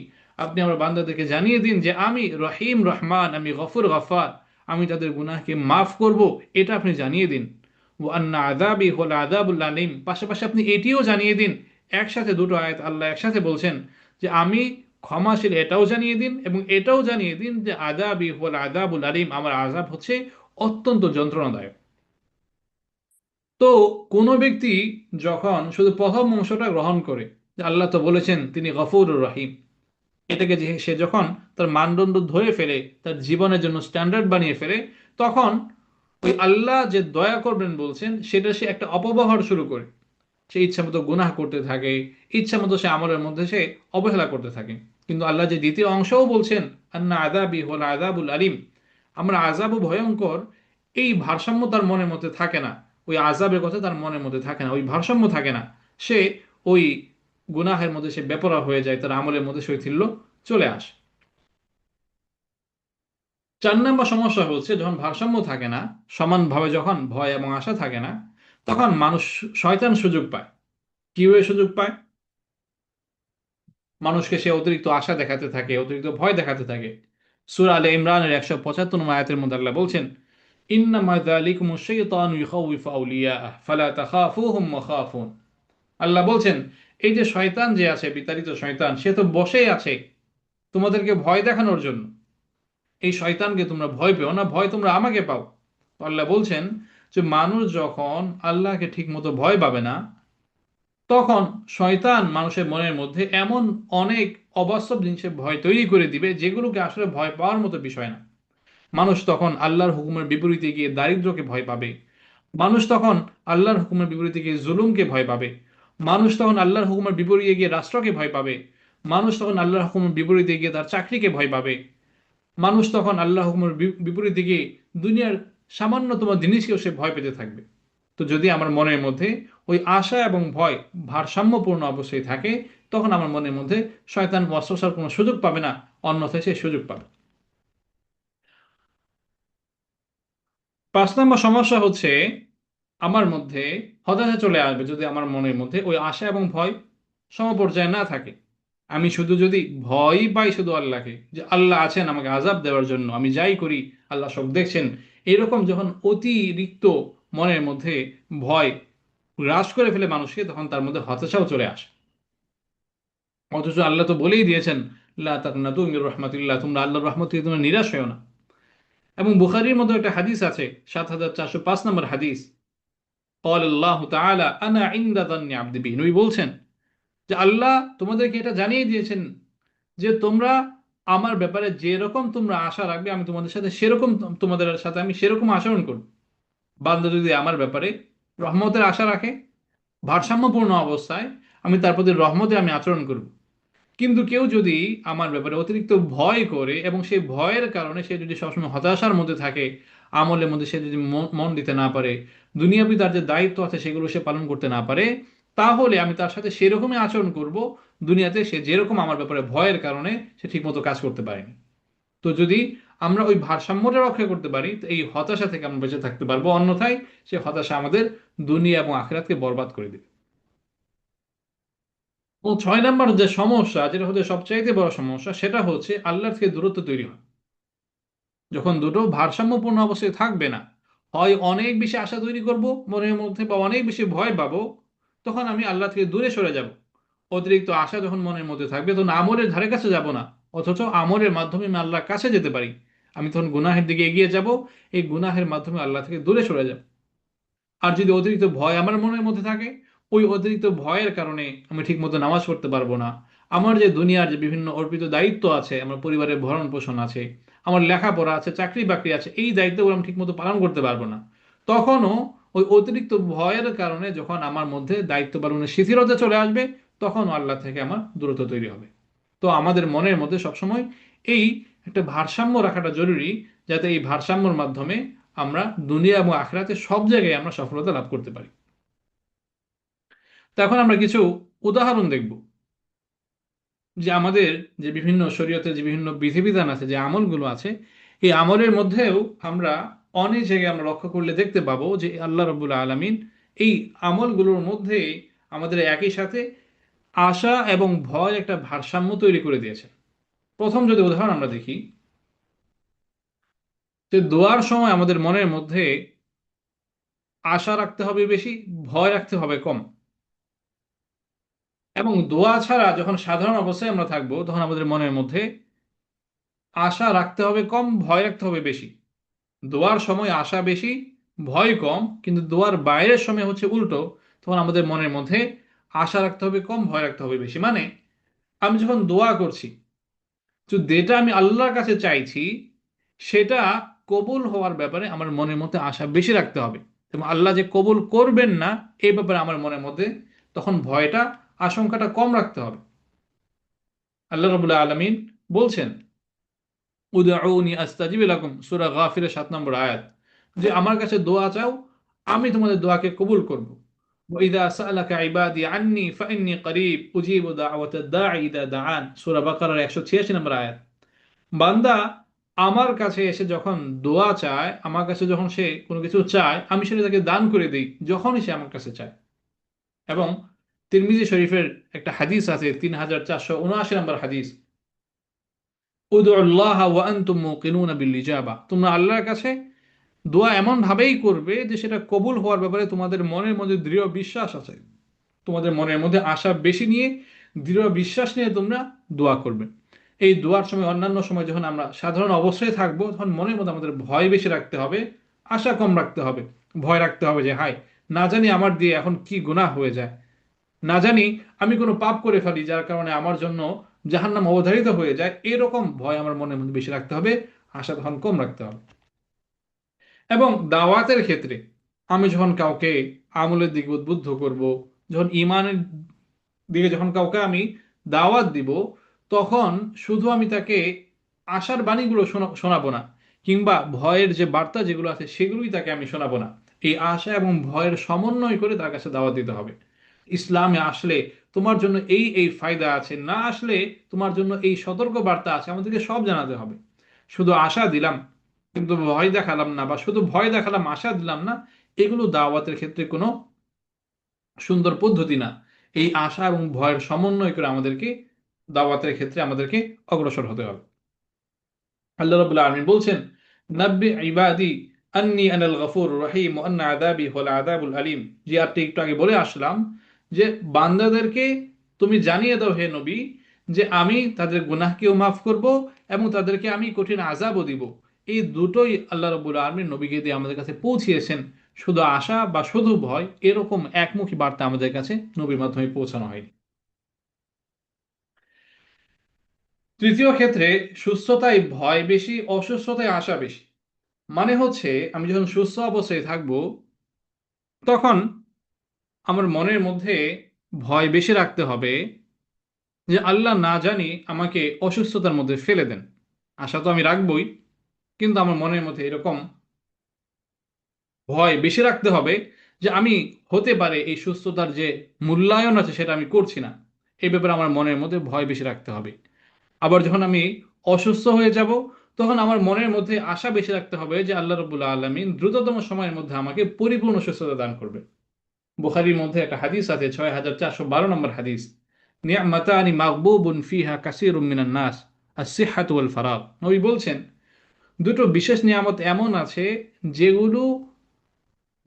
আপনি আমার বান্দাদেরকে জানিয়ে দিন যে আমি রহিম রহমান, আমি গফুর গফার, আমি তাদের গুনাহকে মাফ করব, এটা আপনি জানিয়ে দিন। ওয়া আন্না আযাবি হুয়াল আযাবুল আলিম, পাশাপাশি আপনি এটিও জানিয়ে দিন। একসাথে দুটো আয়াত আল্লাহ একসাথে বলছেন যে আমি ক্ষমাশীল, এটাও জানিয়ে দিন এবং এটাও জানিয়ে দিন যে আযাবি হুয়াল আযাবুল আলিম, আমার আযাব হচ্ছে অত্যন্ত যন্ত্রণাদায়ক। তো কোনো ব্যক্তি যখন শুধু প্রথম অংশটা গ্রহণ করে, যে আল্লাহ তো বলেছেন তিনি গফুরুর রহিম, এটাকে যে সে যখন তার মানদণ্ড ধরে ফেলে, তার জীবনের জন্য স্ট্যান্ডার্ড বানিয়ে ফেলে, তখন ওই আল্লাহ যে দয়া করবেন বলছেন সেটা সে একটা অপব্যবহার শুরু করে। সে ইচ্ছা মতো গুনাহ করতে থাকে, ইচ্ছা মতো সে আমলের মধ্যে সে অবহেলা করতে থাকে। কিন্তু আল্লাহ যে দ্বিতীয় অংশও বলছেন আন্না আযাবি হুয়াল আযাবুল আলিম, আমরা আযাবও ভয়ঙ্কর, এই ভারসাম্য তার মনের মধ্যে থাকে না। ওই আযাবের কথা তার মনের মধ্যে থাকে না, ওই ভারসাম্য থাকে না। সে ওই গুনাহের মধ্যে সে বেপরোয়া হয়ে যায়, তার আমলের মধ্যে শৈথিল্য চলে আসে। 4 নম্বর সমস্যা হচ্ছে যখন ভারসাম্য থাকে না, সমানভাবে যখন ভয় এবং আশা থাকে না, তখন মানুষ, শয়তান সুযোগ পায়। কিভাবে সুযোগ পায়? মানুষকে সে অতিরিক্ত আশা দেখাতে থাকে, অতিরিক্ত ভয় দেখাতে থাকে। সূরা আলে ইমরানের 175 নম্বর আয়াতের মধ্যে আল্লাহ বলছেন, ইন্নামা যালিকুমুশ শাইতানু ইখাউফু আউলিয়াআহ ফালা তাখাফুহুম ওয়া খাফুন। আল্লাহ বলছেন, এই যে শয়তান যে আছে, বিতাড়িত শয়তান, সে তো বসেই আছে তোমাদেরকে ভয় দেখানোর জন্য। এই শয়তানকে তোমরা ভয় পেও না, ভয় তোমরা আমাকে পাও। তো আল্লাহ বলছেন যে মানুষ যখন আল্লাহকে ঠিক মতো ভয় পাবে না, তখন শয়তান মানুষের মনের মধ্যে এমন অনেক অবাস্তব জিনিসের ভয় তৈরি করে দিবে যেগুলোকে আসলে ভয় পাওয়ার মতো বিষয় না। মানুষ তখন আল্লাহর হুকুমের বিপরীতে গিয়ে দারিদ্র্যকে ভয় পাবে। মানুষ তখন আল্লাহর হুকুমের বিপরীতে গিয়ে জুলুমকে ভয় পাবে। মানুষ তখন আল্লাহর হুকুমের বিপরীতে গিয়ে রাষ্ট্রকে ভয় পাবে। মানুষ তখন আল্লাহর হুকুমের বিপরীতে গিয়ে তার চাকরিকে ভয় পাবে। মানুষ তখন আল্লাহ হুকুমের বিপরীতে গিয়ে দুনিয়ার সামান্যতম জিনিসকেও সে ভয় পেতে থাকবে। তো যদি আমার মনের মধ্যে ওই আশা এবং ভয় ভারসাম্যপূর্ণ অবস্থায় থাকে, তখন আমার মনের মধ্যে শয়তান ওয়াসওয়াসার কোনো সুযোগ পাবে না, অন্যথায় সে সুযোগ পাবে। 5 নম্বর সমস্যা হচ্ছে আমার মধ্যে হতাশা চলে আসবে যদি আমার মনের মধ্যে ওই আশা এবং ভয় সমপর্যায়ে না থাকে। আমি শুধু যদি ভয়ই পাই শুধু আল্লাহকে, যে আল্লাহ আছেন আমাকে আযাব দেওয়ার জন্য, আমি যাই করি আল্লাহ সব দেখছেন, এরকম যখন অতিরিক্ত মনের মধ্যে ভয় গ্রাস করে ফেলে মানুষকে, তখন তার মধ্যে হতাশাও চলে আসে। অথচ আল্লাহ তো বলেই দিয়েছেন, লা তাকনাতু মির রাহমাতিল্লাহ, তোমরা আল্লাহর রহমত থেকে তোমরা নিরাশ হয়েও না। এবং বুখারীর মধ্যে একটা হাদিস আছে, 7405 নম্বর হাদিস, قال الله تعالى انا عند ظن عبدي بي। নবী বলছেন যে আল্লাহ তোমাদেরকে এটা জানিয়ে দিয়েছেন যে তোমরা আমার ব্যাপারে যেরকম তোমরা আশা রাখবে, আমি তোমাদের সাথে সেরকম, তোমাদের সাথে আমি সেরকম আচরণ করব। বান্দা যদি আমার ব্যাপারে রহমতের আশা রাখে ভারসাম্যপূর্ণ অবস্থায়, আমি তার প্রতি রহমতে আমি আচরণ করব। কিন্তু কেউ যদি আমার ব্যাপারে অতিরিক্ত ভয় করে এবং সেই ভয়ের কারণে সে যদি সবসময় হতাশার মধ্যে থাকে, আমলের মধ্যে সে যদি মন দিতে না পারে, দুনিয়াবি তার যে দায়িত্ব আছে সেগুলো সে পালন করতে না পারে, তাহলে আমি তার সাথে সেরকমই আচরণ করব দুনিয়াতে সে যেরকম আমার ব্যাপারে ভয়ের কারণে সে ঠিকমতো কাজ করতে পারেনি। তো যদি আমরা ওই ভারসাম্যটা রক্ষা করতে পারি, তো এই হতাশা থেকে আমরা বেঁচে থাকতে পারবো, অন্যথায় সে হতাশা আমাদের দুনিয়া এবং আখিরাতকে বরবাদ করে দেবে। ও 6 নম্বর যে সমস্যা, যেটা হচ্ছে সবচাইতে বড় সমস্যা, সেটা হচ্ছে আল্লাহর থেকে দূরত্ব তৈরি হয়। যখন দুটো ভারসাম্যপূর্ণ অবস্থায় থাকবে না, হয় অনেক বেশি আশা তৈরি করব মনের মধ্যে বা অনেক বেশি ভয় পাবো, তখন আমি আল্লাহ থেকে দূরে সরে যাব। অতিরিক্ত আশা যখন মনের মধ্যে থাকবে তখন আমলের ধারে কাছে যাব না, অথচ আমলের মাধ্যমে আমি আল্লাহর কাছে যেতে পারি। আমি তখন গুনাহের দিকে এগিয়ে যাব, এই গুনাহের মাধ্যমে আল্লাহ থেকে দূরে সরে যাব। আর যদি অতিরিক্ত ভয় আমার মনের মধ্যে থাকে, ওই অতিরিক্ত ভয়ের কারণে আমি ঠিকমতো নামাজ পড়তে পারবো না, আমার যে দুনিয়ার যে বিভিন্ন অর্পিত দায়িত্ব আছে, আমার পরিবারের ভরণ পোষণ আছে, আমার লেখাপড়া আছে, চাকরি বাকরি আছে, এই দায়িত্বগুলো আমি ঠিকমতো পালন করতে পারবো না। তখনও ওই অতিরিক্ত ভয়ের কারণে যখন আমার মধ্যে দায়িত্ব পালনের শিথিলতা চলে আসবে, তখন আল্লাহ থেকে আমার দূরত্ব তৈরি হবে। তো আমাদের মনের মধ্যে সবসময় এই একটা ভারসাম্য রাখাটা জরুরি, যাতে এই ভারসাম্যর মাধ্যমে আমরা দুনিয়া এবং আখিরাতে সব জায়গায় আমরা সফলতা লাভ করতে পারি। তো এখন আমরা কিছু উদাহরণ দেখব যে আমাদের যে বিভিন্ন শরীয়তে যে বিভিন্ন বিধিবিধান আছে, যে আমলগুলো আছে, এই আমলের মধ্যেও আমরা অনেক জায়গায় আমরা লক্ষ্য করলে দেখতে পাবো যে আল্লাহ রাব্বুল আলামিন এই আমলগুলোর মধ্যে আমাদের একই সাথে আশা এবং ভয় একটা ভারসাম্য তৈরি করে দিয়েছে। প্রথম যদি উদাহরণ আমরা দেখি, যে দোয়ার সময় আমাদের মনের মধ্যে আশা রাখতে হবে বেশি, ভয় রাখতে হবে কম। এবং দোয়া ছাড়া যখন সাধারণ অবস্থায় আমরা থাকবো, তখন আমাদের মনের মধ্যে আশা রাখতে হবে কম, ভয় রাখতে হবে বেশি। দোয়ার সময় আশা বেশি, ভয় কম, কিন্তু দোয়ার বাইরের সময় হচ্ছে উল্টো। তখন আমাদের মনের মধ্যে আশা রাখতে হবে কম, ভয় রাখতে হবে বেশি। মানে আমি যখন দোয়া করছি, তো যেটা আমি আল্লাহর কাছে চাইছি সেটা কবুল হওয়ার ব্যাপারে আমার মনের মধ্যে আশা বেশি রাখতে হবে, এবং আল্লাহ যে কবুল করবেন না এই ব্যাপারে আমার মনের মধ্যে তখন ভয়টা, আশঙ্কাটা কম রাখতে হবে। আল্লাহ রাব্বুল আলামিন বলছেন, উদউনি আস্তাজিব লাকুম, সূরা গাফিরের 7 নম্বর আয়াত, যে আমার কাছে দোয়া চাও, আমি তোমাদের দোয়াকে কবুল করব। ওয়াইদা সাআলাকা ইবাদি আন্নি ফাইন্নী করিব উজিবু দাওয়াতাদ দাঈ ইদা দাআন, সূরা বাকারার 186 নম্বর আয়াত। বান্দা আমার কাছে এসে যখন দোয়া চায়, আমার কাছে যখন সে কোনো কিছু চায়, আমি সেটা তাকে দান করে দিই যখনই সে আমার কাছে চায়। এবং তিরমিজি শরীফের একটা হাদিস আছে, 3479 নম্বর হাদিস, উদুল্লাহ ওয়া আনতুম মুকিনুনা বিল ইজাবা, তোমরা আল্লাহর কাছে দোয়া এমন ভাবেই করবে যে সেটা কবুল হওয়ার ব্যাপারে তোমাদের মনের মধ্যে দৃঢ় বিশ্বাস আছে। তোমাদের মনের মধ্যে আশা বেশি নিয়ে, দৃঢ় বিশ্বাস নিয়ে তোমরা দোয়া করবে। এই দোয়ার সময়, অন্যান্য সময় যখন আমরা সাধারণ অবস্থায় থাকবো, তখন মনের মধ্যে আমাদের ভয় বেশি রাখতে হবে, আশা কম রাখতে হবে। ভয় রাখতে হবে যে হায়, না জানি আমার দিয়ে এখন কি গুনাহ হয়ে যায়, না জানি আমি কোনো পাপ করে ফেলি যার কারণে আমার জন্য জাহান্নাম অবধারিত হয়ে যায়, এরকম ভয় আমার মনের মধ্যে বেশি রাখতে হবে, আশা তখন কম রাখতে হবে। এবং দাওয়াতের ক্ষেত্রে আমি যখন কাউকে আমলের দিকে উদ্বুদ্ধ করব, যখন ইমানের দিকে যখন কাউকে আমি দাওয়াত দিব, তখন শুধু আমি তাকে আশার বাণীগুলো শোনাবো না, কিংবা ভয়ের যে বার্তা যেগুলো আছে সেগুলোই তাকে আমি শোনাবো না। এই আশা এবং ভয়ের সমন্বয় করে তার কাছে দাওয়াত দিতে হবে। ইসলামে আসলে তোমার জন্য এই এই ফায়দা আছে, না আসলে তোমার জন্য এই সতর্ক বার্তা আছে, আমাদেরকে সব জানাতে হবে। শুধু আশা দিলাম কিন্তু ভয় দেখালাম না, বা শুধু ভয় দেখালাম আশা দিলাম না, এগুলো দাওয়াতের ক্ষেত্রে কোনো সুন্দর পদ্ধতি না। এই আশা এবং ভয়ের সমন্বয় করে আমাদেরকে দাওয়াতের ক্ষেত্রে আমাদেরকে অগ্রসর হতে হবে। আল্লাহ রাব্বুল আলামিন বলছেন, নাব্বি ইবাদি আন্নি আনাল গফুর রহিম ওয়া আন্না আযাবি হুয়াল আযাবুল আলিম। যে আপনি একটু আগে বলে আসলাম, যে বান্দাদেরকে তুমি জানিয়ে দাও হে নবী, যে আমি তাদের গুনাহকেও মাফ করব এবং তাদেরকে আমি কঠিন আযাবও দিব। এই দুটোই আল্লাহ রাব্বুল আলামিন নবীকে দিয়ে আমাদের কাছে পৌঁছিয়েছেন। শুধু আশা বা শুধু ভয় এরকম একমুখী বার্তা আমাদের কাছে নবীর মাধ্যমে পৌঁছানো হয়নি। তৃতীয় ক্ষেত্রে, সুস্থতায় ভয় বেশি, অসুস্থতায় আশা বেশি। মানে হচ্ছে আমি যখন সুস্থ অবস্থায় থাকব, তখন আমার মনের মধ্যে ভয় বেশি রাখতে হবে যে আল্লাহ না জানি আমাকে অসুস্থতার মধ্যে ফেলে দেন। আশা তো আমি রাখবই, কিন্তু আমার মনের মধ্যে এরকম ভয় বেশি রাখতে হবে যে আমি হতে পারে এই সুস্থতার যে মূল্যায়ন আছে সেটা আমি করছি না। এই ব্যাপারে আমার মনের মধ্যে ভয় বেশি রাখতে হবে। আবার যখন আমি অসুস্থ হয়ে যাব, তখন আমার মনের মধ্যে আশা বেশি রাখতে হবে যে আল্লাহ রবুল্লা আলমিন দ্রুততম সময়ের মধ্যে আমাকে পরিপূর্ণ সুস্থতা দান করবে। বুখারীর মধ্যে একটা হাদিস আছে, 6412 নম্বর হাদিস, নি'মাতানি মাগবুবুন ফিহা কাসীরুম মিনান নাস, আস-সিহহাতু ওয়াল ফারাগ। নবী বলছেন, দুটো বিশেষ নিয়ামত এমন আছে যেগুলো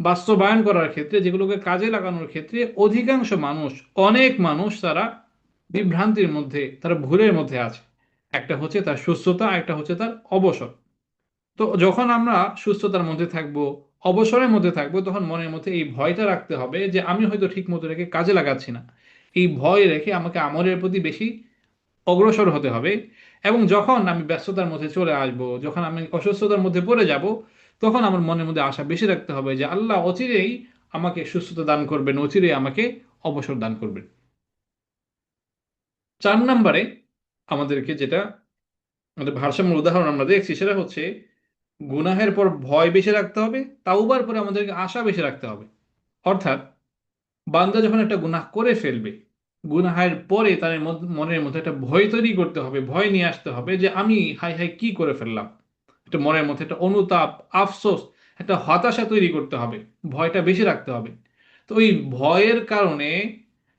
বাস্তবায়ন করার ক্ষেত্রে, যেগুলোকে কাজে লাগানোর ক্ষেত্রে অধিকাংশ মানুষ, অনেক মানুষ তারা বিভ্রান্তির মধ্যে, তারা ভুলের মধ্যে আছে। একটা হচ্ছে তার সুস্থতা, একটা হচ্ছে তার অবসর। তো যখন আমরা সুস্থতার মধ্যে থাকব, অবসরের মধ্যে থাকবো, তখন মনের মধ্যে এই ভয়টা রাখতে হবে যে আমি হয়তো ঠিক মতো রেখে কাজে লাগাচ্ছি না। এই ভয় রেখে আমাকে আমলের প্রতি বেশি অগ্রসর হতে হবে। এবং যখন আমি ব্যস্ততার মধ্যে চলে আসব, যখন আমি অসুস্থতার মধ্যে পড়ে যাব, তখন আমার মনের মধ্যে আশা বেশি রাখতে হবে যে আল্লাহ অচিরেই আমাকে সুস্থতা দান করবেন, অচিরেই আমাকে অবসর দান করবেন। 4 নম্বরে আমাদেরকে যেটা আমাদের ভারসাম্যের উদাহরণ আমরা দেখছি সেটা হচ্ছে গুনাহের পর ভয় বেশি রাখতে হবে, তাওবার পরে আমাদেরকে আশা বেশি রাখতে হবে। অর্থাৎ বান্দা যখন একটা গুনাহ করে ফেলবে, গুনাহের পরে তার মনের মধ্যে একটা ভয় তৈরি করতে হবে, ভয় নিয়ে আসতে হবে যে আমি হাই হাই কি করে ফেললাম। একটা মনের মধ্যে একটা অনুতাপ, আফসোস, একটা হতাশা তৈরি করতে হবে, ভয়টা বেশি রাখতে হবে। তো ওই ভয়ের কারণে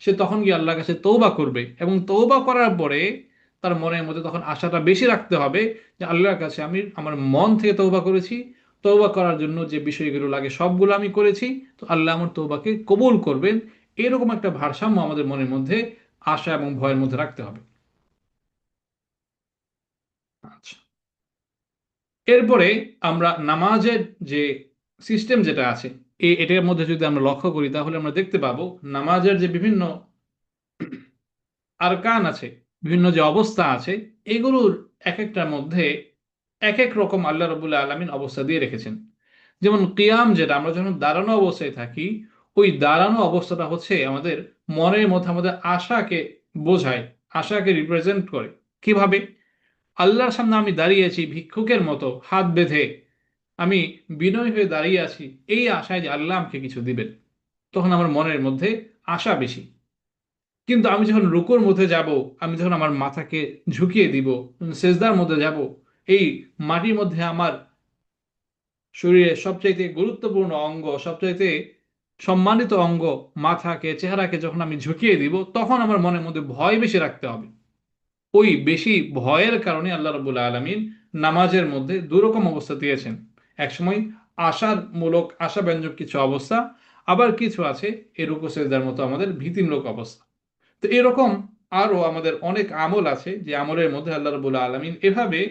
সে তখন গিয়ে আল্লাহর কাছে তৌবা করবে, এবং তৌবা করার পরে তার মনের মধ্যে তখন আশাটা বেশি রাখতে হবে যে আল্লাহর কাছে আমি আমার মন থেকে তৌবা করেছি, তৌবা করার জন্য যে বিষয়গুলো লাগে সবগুলো আমি করেছি, তো আল্লাহ আমার তৌবাকে কবুল করবেন। এরকম একটা ভারসাম্য আমাদের মনের মধ্যে আশা এবং ভয়ের মধ্যে রাখতে হবে। আচ্ছা, এরপরে আমরা নামাজের যে সিস্টেম যেটা আছে, এটার মধ্যে যদি আমরা লক্ষ্য করি তাহলে আমরা দেখতে পাবো নামাজের যে বিভিন্ন আরকান আছে, বিভিন্ন যে অবস্থা আছে, এগুলোর এক একটার মধ্যে এক এক রকম আল্লাহ রবুল্লাহ আলমিন অবস্থা দিয়ে রেখেছেন। যেমন কিয়াম, যেটা আমরা যখন দাঁড়ানো অবস্থায় থাকি, ওই দাঁড়ানো অবস্থাটা হচ্ছে আমাদের মনের মধ্যে আমাদের আশাকে বোঝায়, আশাকে রিপ্রেজেন্ট করে। কিভাবে? আল্লাহর সামনে আমি দাঁড়িয়েছি ভিক্ষুকের মতো হাত বেঁধে, আমি বিনয় হয়ে দাঁড়িয়ে আছি এই আশায় যে আল্লাহ আমাকে কিছু দিবেন, তখন আমার মনের মধ্যে আশা বেশি। কিন্তু আমি যখন রুকুর মধ্যে যাব, আমি যখন আমার মাথাকে ঝুঁকিয়ে দিব, সেজদার মধ্যে যাব, এই মাটির মধ্যে আমার শরীরের সবচাইতে গুরুত্বপূর্ণ অঙ্গ, সবচাইতে সম্মানিত অঙ্গ মাথাকে, চেহারাকে যখন আমি ঝুঁকিয়ে দিব, তখন আমার মনের মধ্যে ভয় বেশি রাখতে হবে। ওই বেশি ভয়ের কারণে আল্লাহ রাব্বুল আলামিন নামাজের মধ্যে দুরকম অবস্থা দিয়েছেন। একসময় আশার মূলক, আশাব্যঞ্জক কিছু অবস্থা, আবার কিছু আছে এই রুকু সেজদার মতো আমাদের ভীতিমূলক অবস্থা। তো এরকম আরো আমাদের অনেক আমল আছে যে আমলের মধ্যে আল্লাহ রাব্বুল আলামিন এভাবে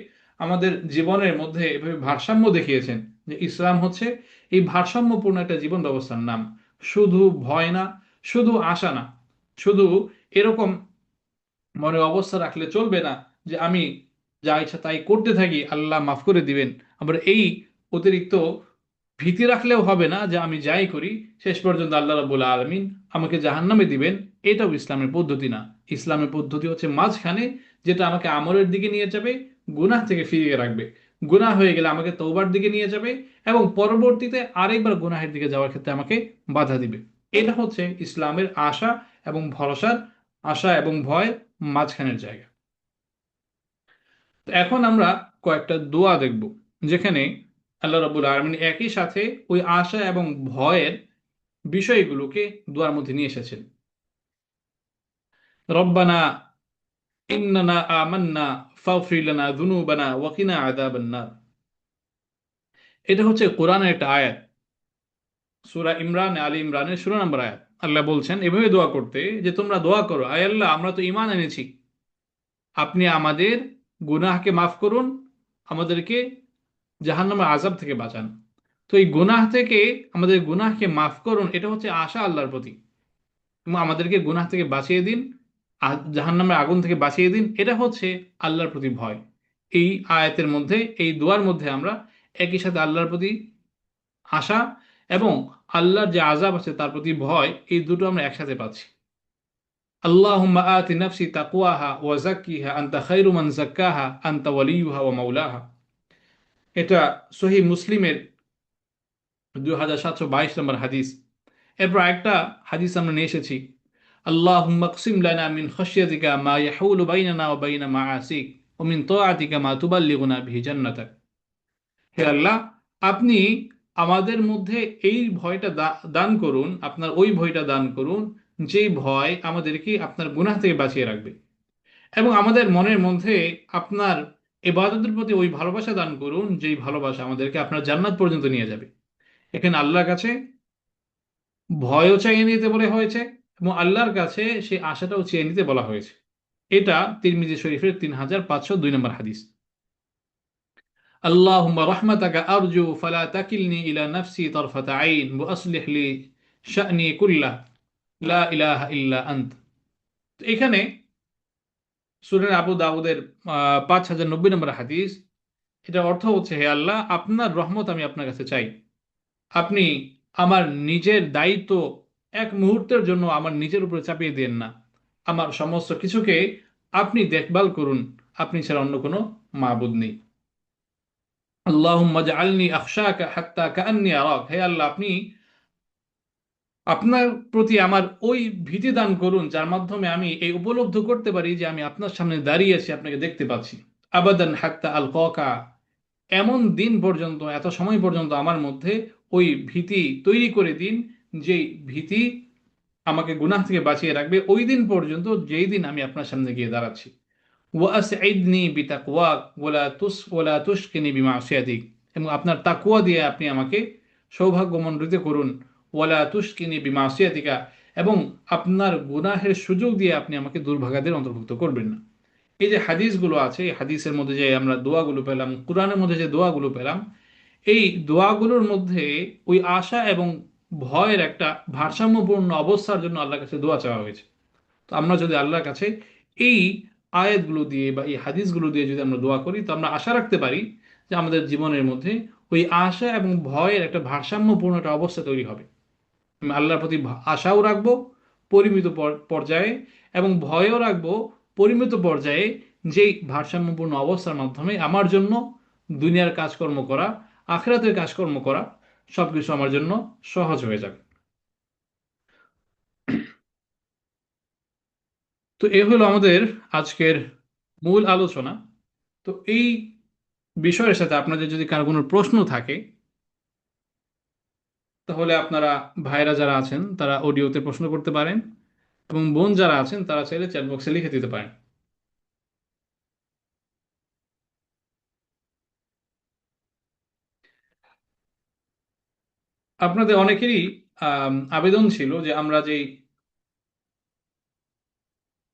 আমাদের জীবনের মধ্যে এভাবে ভারসাম্য দেখিয়েছেন যে ইসলাম হচ্ছে এই ভারসাম্যপূর্ণ একটা জীবন ব্যবস্থার নাম। শুধু ভয় না, শুধু আশা না, শুধু এরকম মনে অবস্থা রাখলে চলবে না যে আমি যা ইচ্ছা তাই করতে থাকি আল্লাহ মাফ করে দিবেন। আবার এই অতিরিক্ত ভীতি রাখলেও হবে না যে আমি যাই করি শেষ পর্যন্ত আল্লাহ রাব্বুল আলামিন আমাকে জাহান্নামে দিবেন। এটাও ইসলামের পদ্ধতি না। ইসলামের পদ্ধতি হচ্ছে মাঝখানে, যেটা আমাকে আমলের দিকে নিয়ে যাবে, গুনাহ থেকে ফিরিয়ে রাখবে। গুনাহ হয়ে গেলে আমাকে তওবার দিকে নিয়ে যাবে, এবং পরবর্তীতে আরেকবার গুনাহের দিকে যাওয়ার ক্ষেত্রে আমাকে বাধা দিবে। এটা হচ্ছে ইসলামের আশা এবং ভরসার, আশা এবং ভয় মাঝখানের জায়গা। তো এখন আমরা কয়েকটা দোয়া দেখব যেখানে আল্লাহ রাব্বুল আলামিন একই সাথে ওই আশা এবং ভয়ের বিষয়গুলোকে দোয়ার মধ্যে নিয়ে এসেছেন। রব্বানা ইন্নানা আমান্না ফাগফির লানা যুনুবানা ওয়া কিনা আযাবান নার। এটা হচ্ছে কোরআনের একটা আয়াত, সূরা ইমরান, আলী ইমরানের 16 নম্বর আয়াত। আল্লাহ বলছেন এভাবে দোয়া করতে যে তোমরা দোয়া করো, আয় আল্লাহ আমরা তো ঈমান এনেছি, আপনি আমাদের গুনাহকে মাফ করুন, আমাদেরকে জাহান্নামের আযাব থেকে বাঁচান। তো এই গুনাহ থেকে, আমাদের গুনাহকে মাফ করুন, এটা হচ্ছে আশা আল্লাহর প্রতি, এবং আমাদেরকে গুনাহ থেকে বাঁচিয়ে দিন, জাহান্নামের আগুন থেকে বাঁচিয়ে দিন, এটা হচ্ছে আল্লাহর প্রতি ভয়। এই আয়াতের মধ্যে, এই দোয়ার মধ্যে আমরা একই সাথে আল্লাহর প্রতি আশা এবং আল্লাহর যে আযাব আছে তার প্রতি ভয়, এই দুটো আমরা একসাথে পাচ্ছি। আল্লাহুম্মা আতি নাফসি তাকওয়াহা ওয়া যাক্কিহা আনতা খায়রু মান যাক্কাহা আনতা ওয়ালিয়ুহা ওয়া মাওলাহা। এটা সহিহ মুসলিমের 2722 নম্বর হাদিস। এরপর একটা হাদিস আমরা নিয়ে এসেছি, আল্লাহুম্মা কসিম লানা মিন খাশিয়াতিকা মা ইয়াহুলু বাইনানা ওয়া বাইনা মাআসিক ওয়া মিন তাআতিকা মা তুবাল্লিগুনা বিহি জান্নাতাক। হে আল্লাহ, আপনি আমাদের মধ্যে এই ভয়টা দান করুন, আপনার ওই ভয়টা দান করুন যে ভয় আমাদেরকে আপনার গুনাহ থেকে বাঁচিয়ে রাখবে, এবং আমাদের মনের মধ্যে আপনার ইবাদতের প্রতি ওই ভালোবাসা দান করুন যেই ভালোবাসা আমাদেরকে আপনার জান্নাত পর্যন্ত নিয়ে যাবে। এখানে আল্লাহর কাছে ভয়ও চাইয়ে নিতে বলা হয়েছে, এবং আল্লাহর কাছে সেই আশাটাও চেয়ে নিতে বলা হয়েছে। এটা তিরমিজি শরীফের 3502 নম্বর হাদিস। আল্লাহুম্মা রাহমাতাকা আরজু ফালা তাকিলনি ইলা নাফসি তারফাতা আইন ওয়া আসলিহ লি শা'নি কুল্লাহ লা ইলাহা ইল্লা আন্ত। তো এখানে সুনানে আবু দাউদের 5090 নম্বর হাদিস। এটার অর্থ হচ্ছে, হে আল্লাহ, আপনার রহমত আমি আপনার কাছে চাই। আপনি আমার নিজের দায়িত্ব এক মুহূর্তের জন্য আমার নিজের উপরে চাপিয়ে দিয়েন না। আমার সমস্ত কিছুকে আপনি দেখভাল করুন। আপনি ছাড়া অন্য কোনো মাবুদ নেই। আল্লাহুম্মা জাআলনি আখশাকা হাত্তা কাআন্নী আরাক। হে আল্লাহ, আপনি আপনার প্রতি আমার ওই ভীতি দান করুন যার মাধ্যমে আমি এই উপলব্ধ করতে পারি যে আমি আপনার সামনে দাঁড়িয়ে আছি, আপনাকে দেখতে পাচ্ছি। আবাদান হাত্তা আল কা। এমন দিন পর্যন্ত, এত সময় পর্যন্ত আমার মধ্যে ওই ভীতি তৈরি করে দিন, যেই ভীতি আমাকে গুনাহ থেকে বাঁচিয়ে রাখবে ওই দিন পর্যন্ত, যেই দিন আমি আপনার সামনে গিয়ে দাঁড়াচ্ছি। ওয়াসইদনি বিতাকওয়াক ওয়ালা তুশকিনি বিমাসিয়াতিক। এবং আপনার তাকওয়া দিয়ে আপনি আমাকে সৌভাগ্যমণ্ডিত করুন। ওয়ালা তুশকিনি বিমাসিয়াতিকা। এবং আপনার গুনাহের সুযোগ দিয়ে আপনি আমাকে দুর্ভাগাদের অন্তর্ভুক্ত করবেন না। এই যে হাদিসগুলো আছে, এই হাদিসের মধ্যে যে আমরা দোয়াগুলো পেলাম, কোরআনের মধ্যে যে দোয়াগুলো পেলাম, এই দোয়াগুলোর মধ্যে ওই আশা এবং ভয়ের একটা ভারসাম্যপূর্ণ অবস্থার জন্য আল্লাহর কাছে দোয়া চাওয়া হয়েছে। তো আমরা যদি আল্লাহর কাছে এই আয়াতগুলো দিয়ে বা এই হাদিসগুলো দিয়ে যদি আমরা দোয়া করি, তো আমরা আশা রাখতে পারি যে আমাদের জীবনের মধ্যে ওই আশা এবং ভয়ের একটা ভারসাম্যপূর্ণ একটা অবস্থা তৈরি হবে। আমি আল্লাহর প্রতি আশাও রাখবো পরিমিত পর্যায়ে, এবং ভয়ও রাখবো পরিমিত পর্যায়ে, যেই ভারসাম্যপূর্ণ অবস্থার মাধ্যমে আমার জন্য দুনিয়ার কাজকর্ম করা, আখিরাতের কাজকর্ম করা সবকিছু আমার জন্য সহজ হয়ে যাবে। তো এ হলো আমাদের আজকের মূল আলোচনা। তো এই বিষয়ের সাথে আপনাদের যদি কারো কোনো প্রশ্ন থাকে, তাহলে আপনারা, ভাইরা যারা আছেন তারা অডিওতে প্রশ্ন করতে পারেন, এবং বোন যারা আছেন তারা চাইলে চ্যাট বক্সে লিখে দিতে পারেন। আপনাদের অনেকেরই আবেদন ছিল যে আমরা যে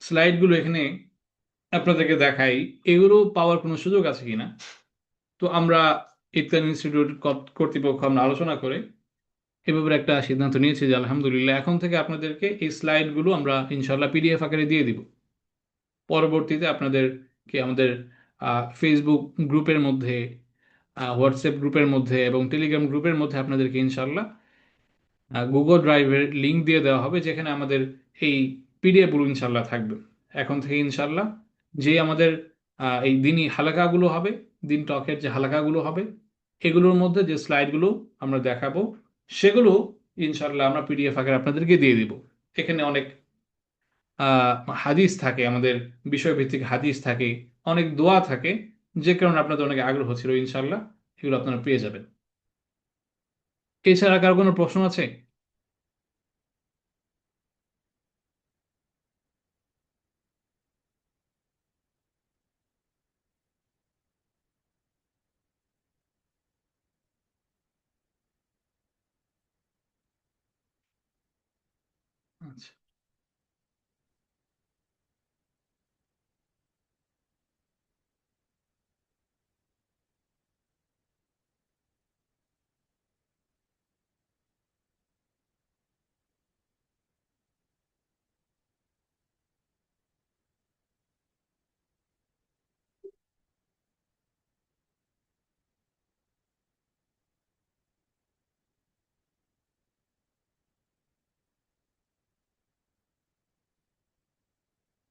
স্লাইডগুলো এখানে আপনাদেরকে দেখাই, এগুলো পাওয়ার কোনো সুযোগ আছে কিনা। তো আমরা ইফতার ইনস্টিটিউট কর্তৃপক্ষ আমরা আলোচনা করে এ ব্যাপারে একটা সিদ্ধান্ত নিয়েছি যে আলহামদুলিল্লাহ এখন থেকে আপনাদেরকে এই স্লাইডগুলো আমরা ইনশাল্লাহ পিডিএফ আকারে দিয়ে দিব। পরবর্তীতে আপনাদেরকে আমাদের ফেসবুক গ্রুপের মধ্যে, হোয়াটসঅ্যাপ গ্রুপের মধ্যে এবং টেলিগ্রাম গ্রুপের মধ্যে আপনাদেরকে ইনশাল্লাহ গুগল ড্রাইভের লিংক দিয়ে দেওয়া হবে, যেখানে আমাদের এই পিডিএফগুলো ইনশাল্লাহ থাকবে। এখন থেকে ইনশাল্লাহ যে আমাদের এই দিনই হালাকাগুলো হবে, দিন টকের যে হালাকাগুলো হবে, এগুলোর মধ্যে যে স্লাইডগুলো আমরা দেখাবো, সেগুলো ইনশাল্লাহ আমরা পিডিএফ আকারে আপনাদেরকে দিয়ে দিব। এখানে অনেক হাদিস থাকে, আমাদের বিষয়ভিত্তিক হাদিস থাকে, অনেক দোয়া থাকে, যে কারণে আপনাদের অনেক আগ্রহ ছিল। ইনশাল্লাহ এগুলো আপনারা পেয়ে যাবেন। এছাড়া কার কোনো প্রশ্ন আছে? আচ্ছা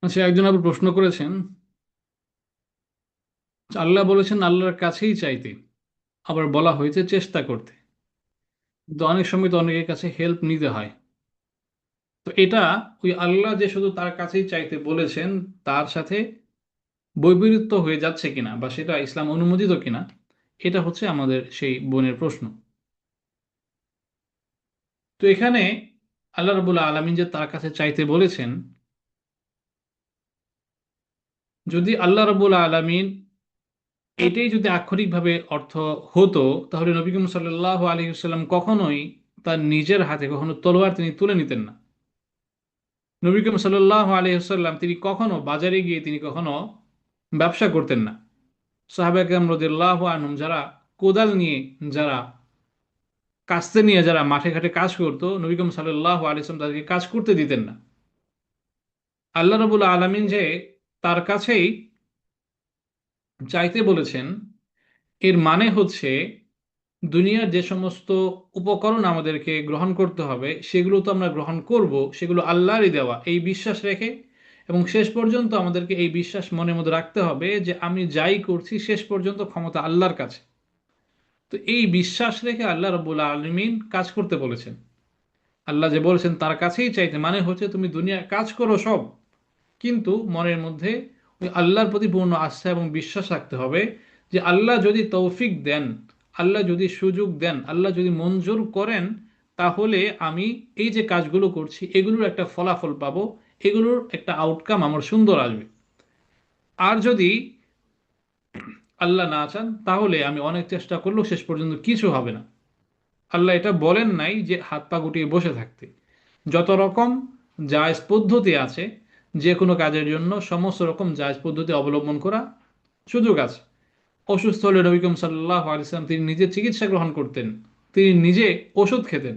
আচ্ছা, একজন আবার প্রশ্ন করেছেন, আল্লাহ বলেছেন আল্লাহর কাছেই চাইতে, আবার বলা হয়েছে চেষ্টা করতে, কিন্তু অনেক সময় তো অনেকের কাছে হেল্প নিতে হয়। তো এটা ওই আল্লাহ যে শুধু তার কাছেই চাইতে বলেছেন, তার সাথে বৈপরীত্য হয়ে যাচ্ছে কিনা, বা সেটা ইসলাম অনুমোদিত কিনা, এটা হচ্ছে আমাদের সেই বোনের প্রশ্ন। তো এখানে আল্লাহ রাব্বুল আলামিন যে তার কাছে চাইতে বলেছেন, যদি আল্লাহ রাব্বুল আলামিন এটাই যদি আক্ষরিকভাবে অর্থ হতো, তাহলে নবী করিম সাল্লাল্লাহু আলাইহি ওয়াসাল্লাম কখনোই তার নিজের হাতে কখনো তলোয়ার তিনি তুলে নিতেন না। নবী করিম সাল্লাল্লাহু আলাইহি ওয়াসাল্লাম তিনি কখনো বাজারে গিয়ে তিনি কখনো ব্যবসা করতেন না। সাহাবা কেরাম রাদিয়াল্লাহু আনহুম যারা কোদাল নিয়ে, যারা কাস্তে নিয়ে, যারা মাঠে ঘাটে কাজ করতো, নবী করিম সাল্লাল্লাহু আলাইহি ওয়াসাল্লাম তাদেরকে কাজ করতে দিতেন না। আল্লাহ রাব্বুল আলামিন যে তার কাছেই চাইতে বলেছেন, এর মানে হচ্ছে দুনিয়ার যে সমস্ত উপকরণ আমাদেরকে গ্রহণ করতে হবে সেগুলো তো আমরা গ্রহণ করব, সেগুলো আল্লাহরই দেওয়া, এই বিশ্বাস রেখে। এবং শেষ পর্যন্ত আমাদেরকে এই বিশ্বাস মনের মধ্যে রাখতে হবে যে আমি যাই করছি শেষ পর্যন্ত ক্ষমতা আল্লাহর কাছে। তো এই বিশ্বাস রেখে আল্লাহ রাব্বুল আলামিন কাজ করতে বলেছেন। আল্লাহ যে বলেছেন তার কাছেই চাইতে, মানে হচ্ছে তুমি দুনিয়ার কাজ করো সব, কিন্তু মনের মধ্যে ওই আল্লাহর প্রতি পূর্ণ আস্থা এবং বিশ্বাস রাখতে হবে যে আল্লাহ যদি তৌফিক দেন, আল্লাহ যদি সুযোগ দেন, আল্লাহ যদি মঞ্জুর করেন, তাহলে আমি এই যে কাজগুলো করছি এগুলোর একটা ফলাফল পাবো, এগুলোর একটা আউটকাম আমার সুন্দর আসবে। আর যদি আল্লাহ না চান তাহলে আমি অনেক চেষ্টা করলেও শেষ পর্যন্ত কিছু হবে না। আল্লাহ এটা বলেন নাই যে হাত পা গুটিয়ে বসে থাকতে। যত রকম জায়েজ পদ্ধতি আছে, যে কোনো কাজের জন্য সমস্ত রকম জায়েজ পদ্ধতি অবলম্বন করা সুযোগ আছে। অসুস্থ হলে নবী করিম সাল্লাল্লাহু আলাইহি ওয়াসাল্লাম তিনি নিজে চিকিৎসা গ্রহণ করতেন, তিনি নিজে ওষুধ খেতেন।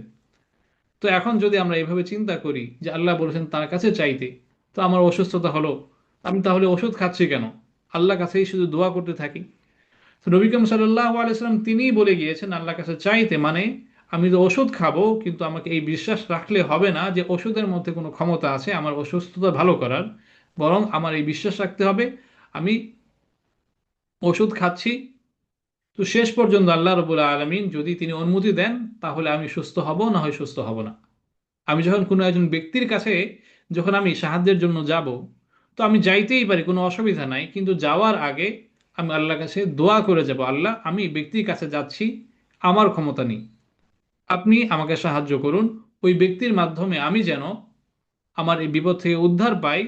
তো এখন যদি আমরা এভাবে চিন্তা করি যে আল্লাহ বলেছেন তার কাছে চাইতে, তো আমার অসুস্থতা হলো, আমি তাহলে ওষুধ খাচ্ছি কেন? আল্লাহর কাছেই শুধু দোয়া করতে থাকি। তো নবী করিম সাল্লাল্লাহু আলাইহি ওয়াসাল্লাম তিনিই বলে গিয়েছেন আল্লাহর কাছে চাইতে, মানে আমি তো ওষুধ খাবো কিন্তু আমাকে এই বিশ্বাস রাখলে হবে না যে ওষুধের মধ্যে কোনো ক্ষমতা আছে আমার অসুস্থতা ভালো করার, বরং আমার এই বিশ্বাস রাখতে হবে আমি ওষুধ খাচ্ছি, তো শেষ পর্যন্ত আল্লাহ রাব্বুল আলামিন যদি তিনি অনুমতি দেন তাহলে আমি সুস্থ হব, না হয় সুস্থ হব না। আমি যখন কোনো একজন ব্যক্তির কাছে যখন আমি সাহায্যের জন্য যাব, তো আমি যাইতেই পারি, কোনো অসুবিধা নাই, কিন্তু যাওয়ার আগে আমি আল্লাহর কাছে দোয়া করে যাব, আল্লাহ আমি এই ব্যক্তির কাছে যাচ্ছি, আমার ক্ষমতা নেই, আপনি আমাকে সাহায্য করুন, ওই ব্যক্তির মাধ্যমে আমি যেন আমার এই বিপদ থেকে উদ্ধার পাই,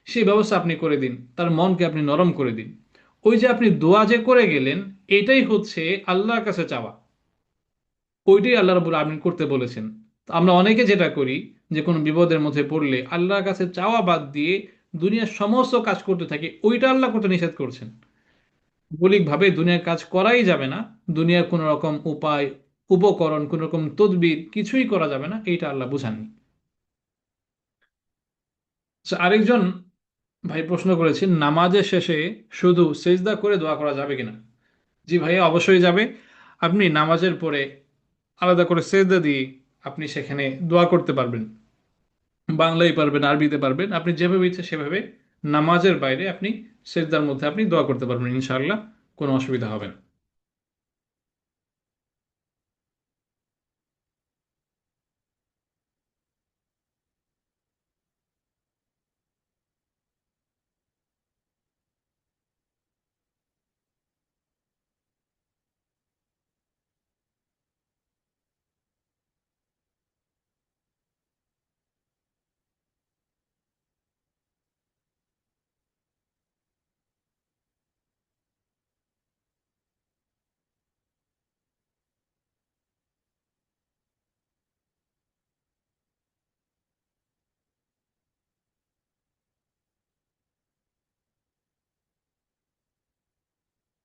সেই ব্যবস্থা আপনি করে দিন, তার মনকে আপনি নরম করে দিন। ওই যে আপনি দোয়া যে করে গেলেন, এটাই হচ্ছে আল্লাহর কাছে চাওয়া, ওইটাই আল্লাহ রাব্বুল আলামিন করতে বলেছেন। তো আমরা অনেকে যেটা করি, যে কোনো বিপদের মধ্যে পড়লে আল্লাহর কাছে চাওয়া বাদ দিয়ে দুনিয়ার সমস্ত কাজ করতে থাকি, ওইটা আল্লাহ করতে নিষেধ করছেন। মৌলিকভাবে দুনিয়ার কাজ করাই যাবে না, দুনিয়ার কোনো রকম উপায়, উপকরণ, কোনো রকম তদবির কিছুই করা যাবে না, এইটা আল্লাহ বুঝাননি। আচ্ছা, আরেকজন ভাই প্রশ্ন করেছেন নামাজের শেষে শুধু সেজদা করে দোয়া করা যাবে কিনা। জি ভাইয়া, অবশ্যই যাবে। আপনি নামাজের পরে আলাদা করে সেজদা দিয়ে আপনি সেখানে দোয়া করতে পারবেন, বাংলায় পারবেন, আরবিতে পারবেন, আপনি যেভাবে ইচ্ছে সেভাবে নামাজের বাইরে আপনি সেজদার মধ্যে আপনি দোয়া করতে পারবেন, ইনশাআল্লাহ কোনো অসুবিধা হবে না।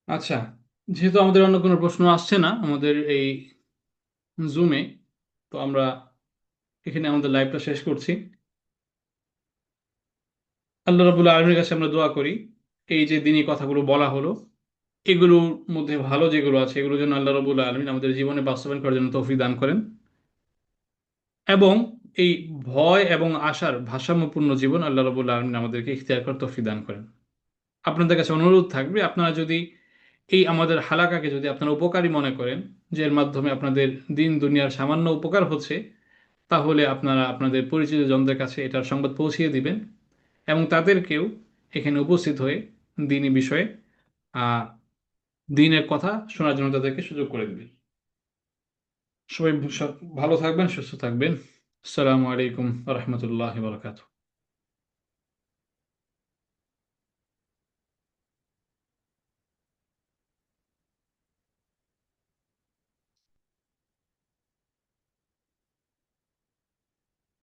আচ্ছা, যেহেতু আমাদের অন্য কোনো প্রশ্ন আসছে না আমাদের এই জুমে, তো আমরা এখানে আমাদের লাইভটা শেষ করছি। আল্লাহ রাব্বুল আলামিনের কাছে আমরা দোয়া করি এই যে দিনী কথাগুলো বলা হলো, এগুলোর মধ্যে ভালো যেগুলো আছে এগুলো যেন আল্লাহ রাব্বুল আলামিন আমাদের জীবনে বাস্তবায়ন করার জন্য তৌফিক দান করেন, এবং এই ভয় এবং আশার ভারসাম্যপূর্ণ জীবন আল্লাহ রাব্বুল আলামিন আমাদেরকে ইখতিয়ার করার তৌফিক দান করেন। আপনাদের কাছে অনুরোধ থাকবে, আপনারা যদি এই আমাদের হালাকাকে যদি আপনারা উপকারী মনে করেন, যে এর মাধ্যমে আপনাদের দিন দুনিয়ার সামান্য উপকার হচ্ছে, তাহলে আপনারা আপনাদের পরিচিত জনদের কাছে এটার সংবাদ পৌঁছিয়ে দিবেন, এবং তাদেরকেও এখানে উপস্থিত হয়ে দিনী বিষয়ে আহ দিনের কথা শোনার জন্য তাদেরকে সুযোগ করে দিবেন। সবাই ভালো থাকবেন, সুস্থ থাকবেন। আসসালামু আলাইকুম রহমতুল্লাহ বারকাত।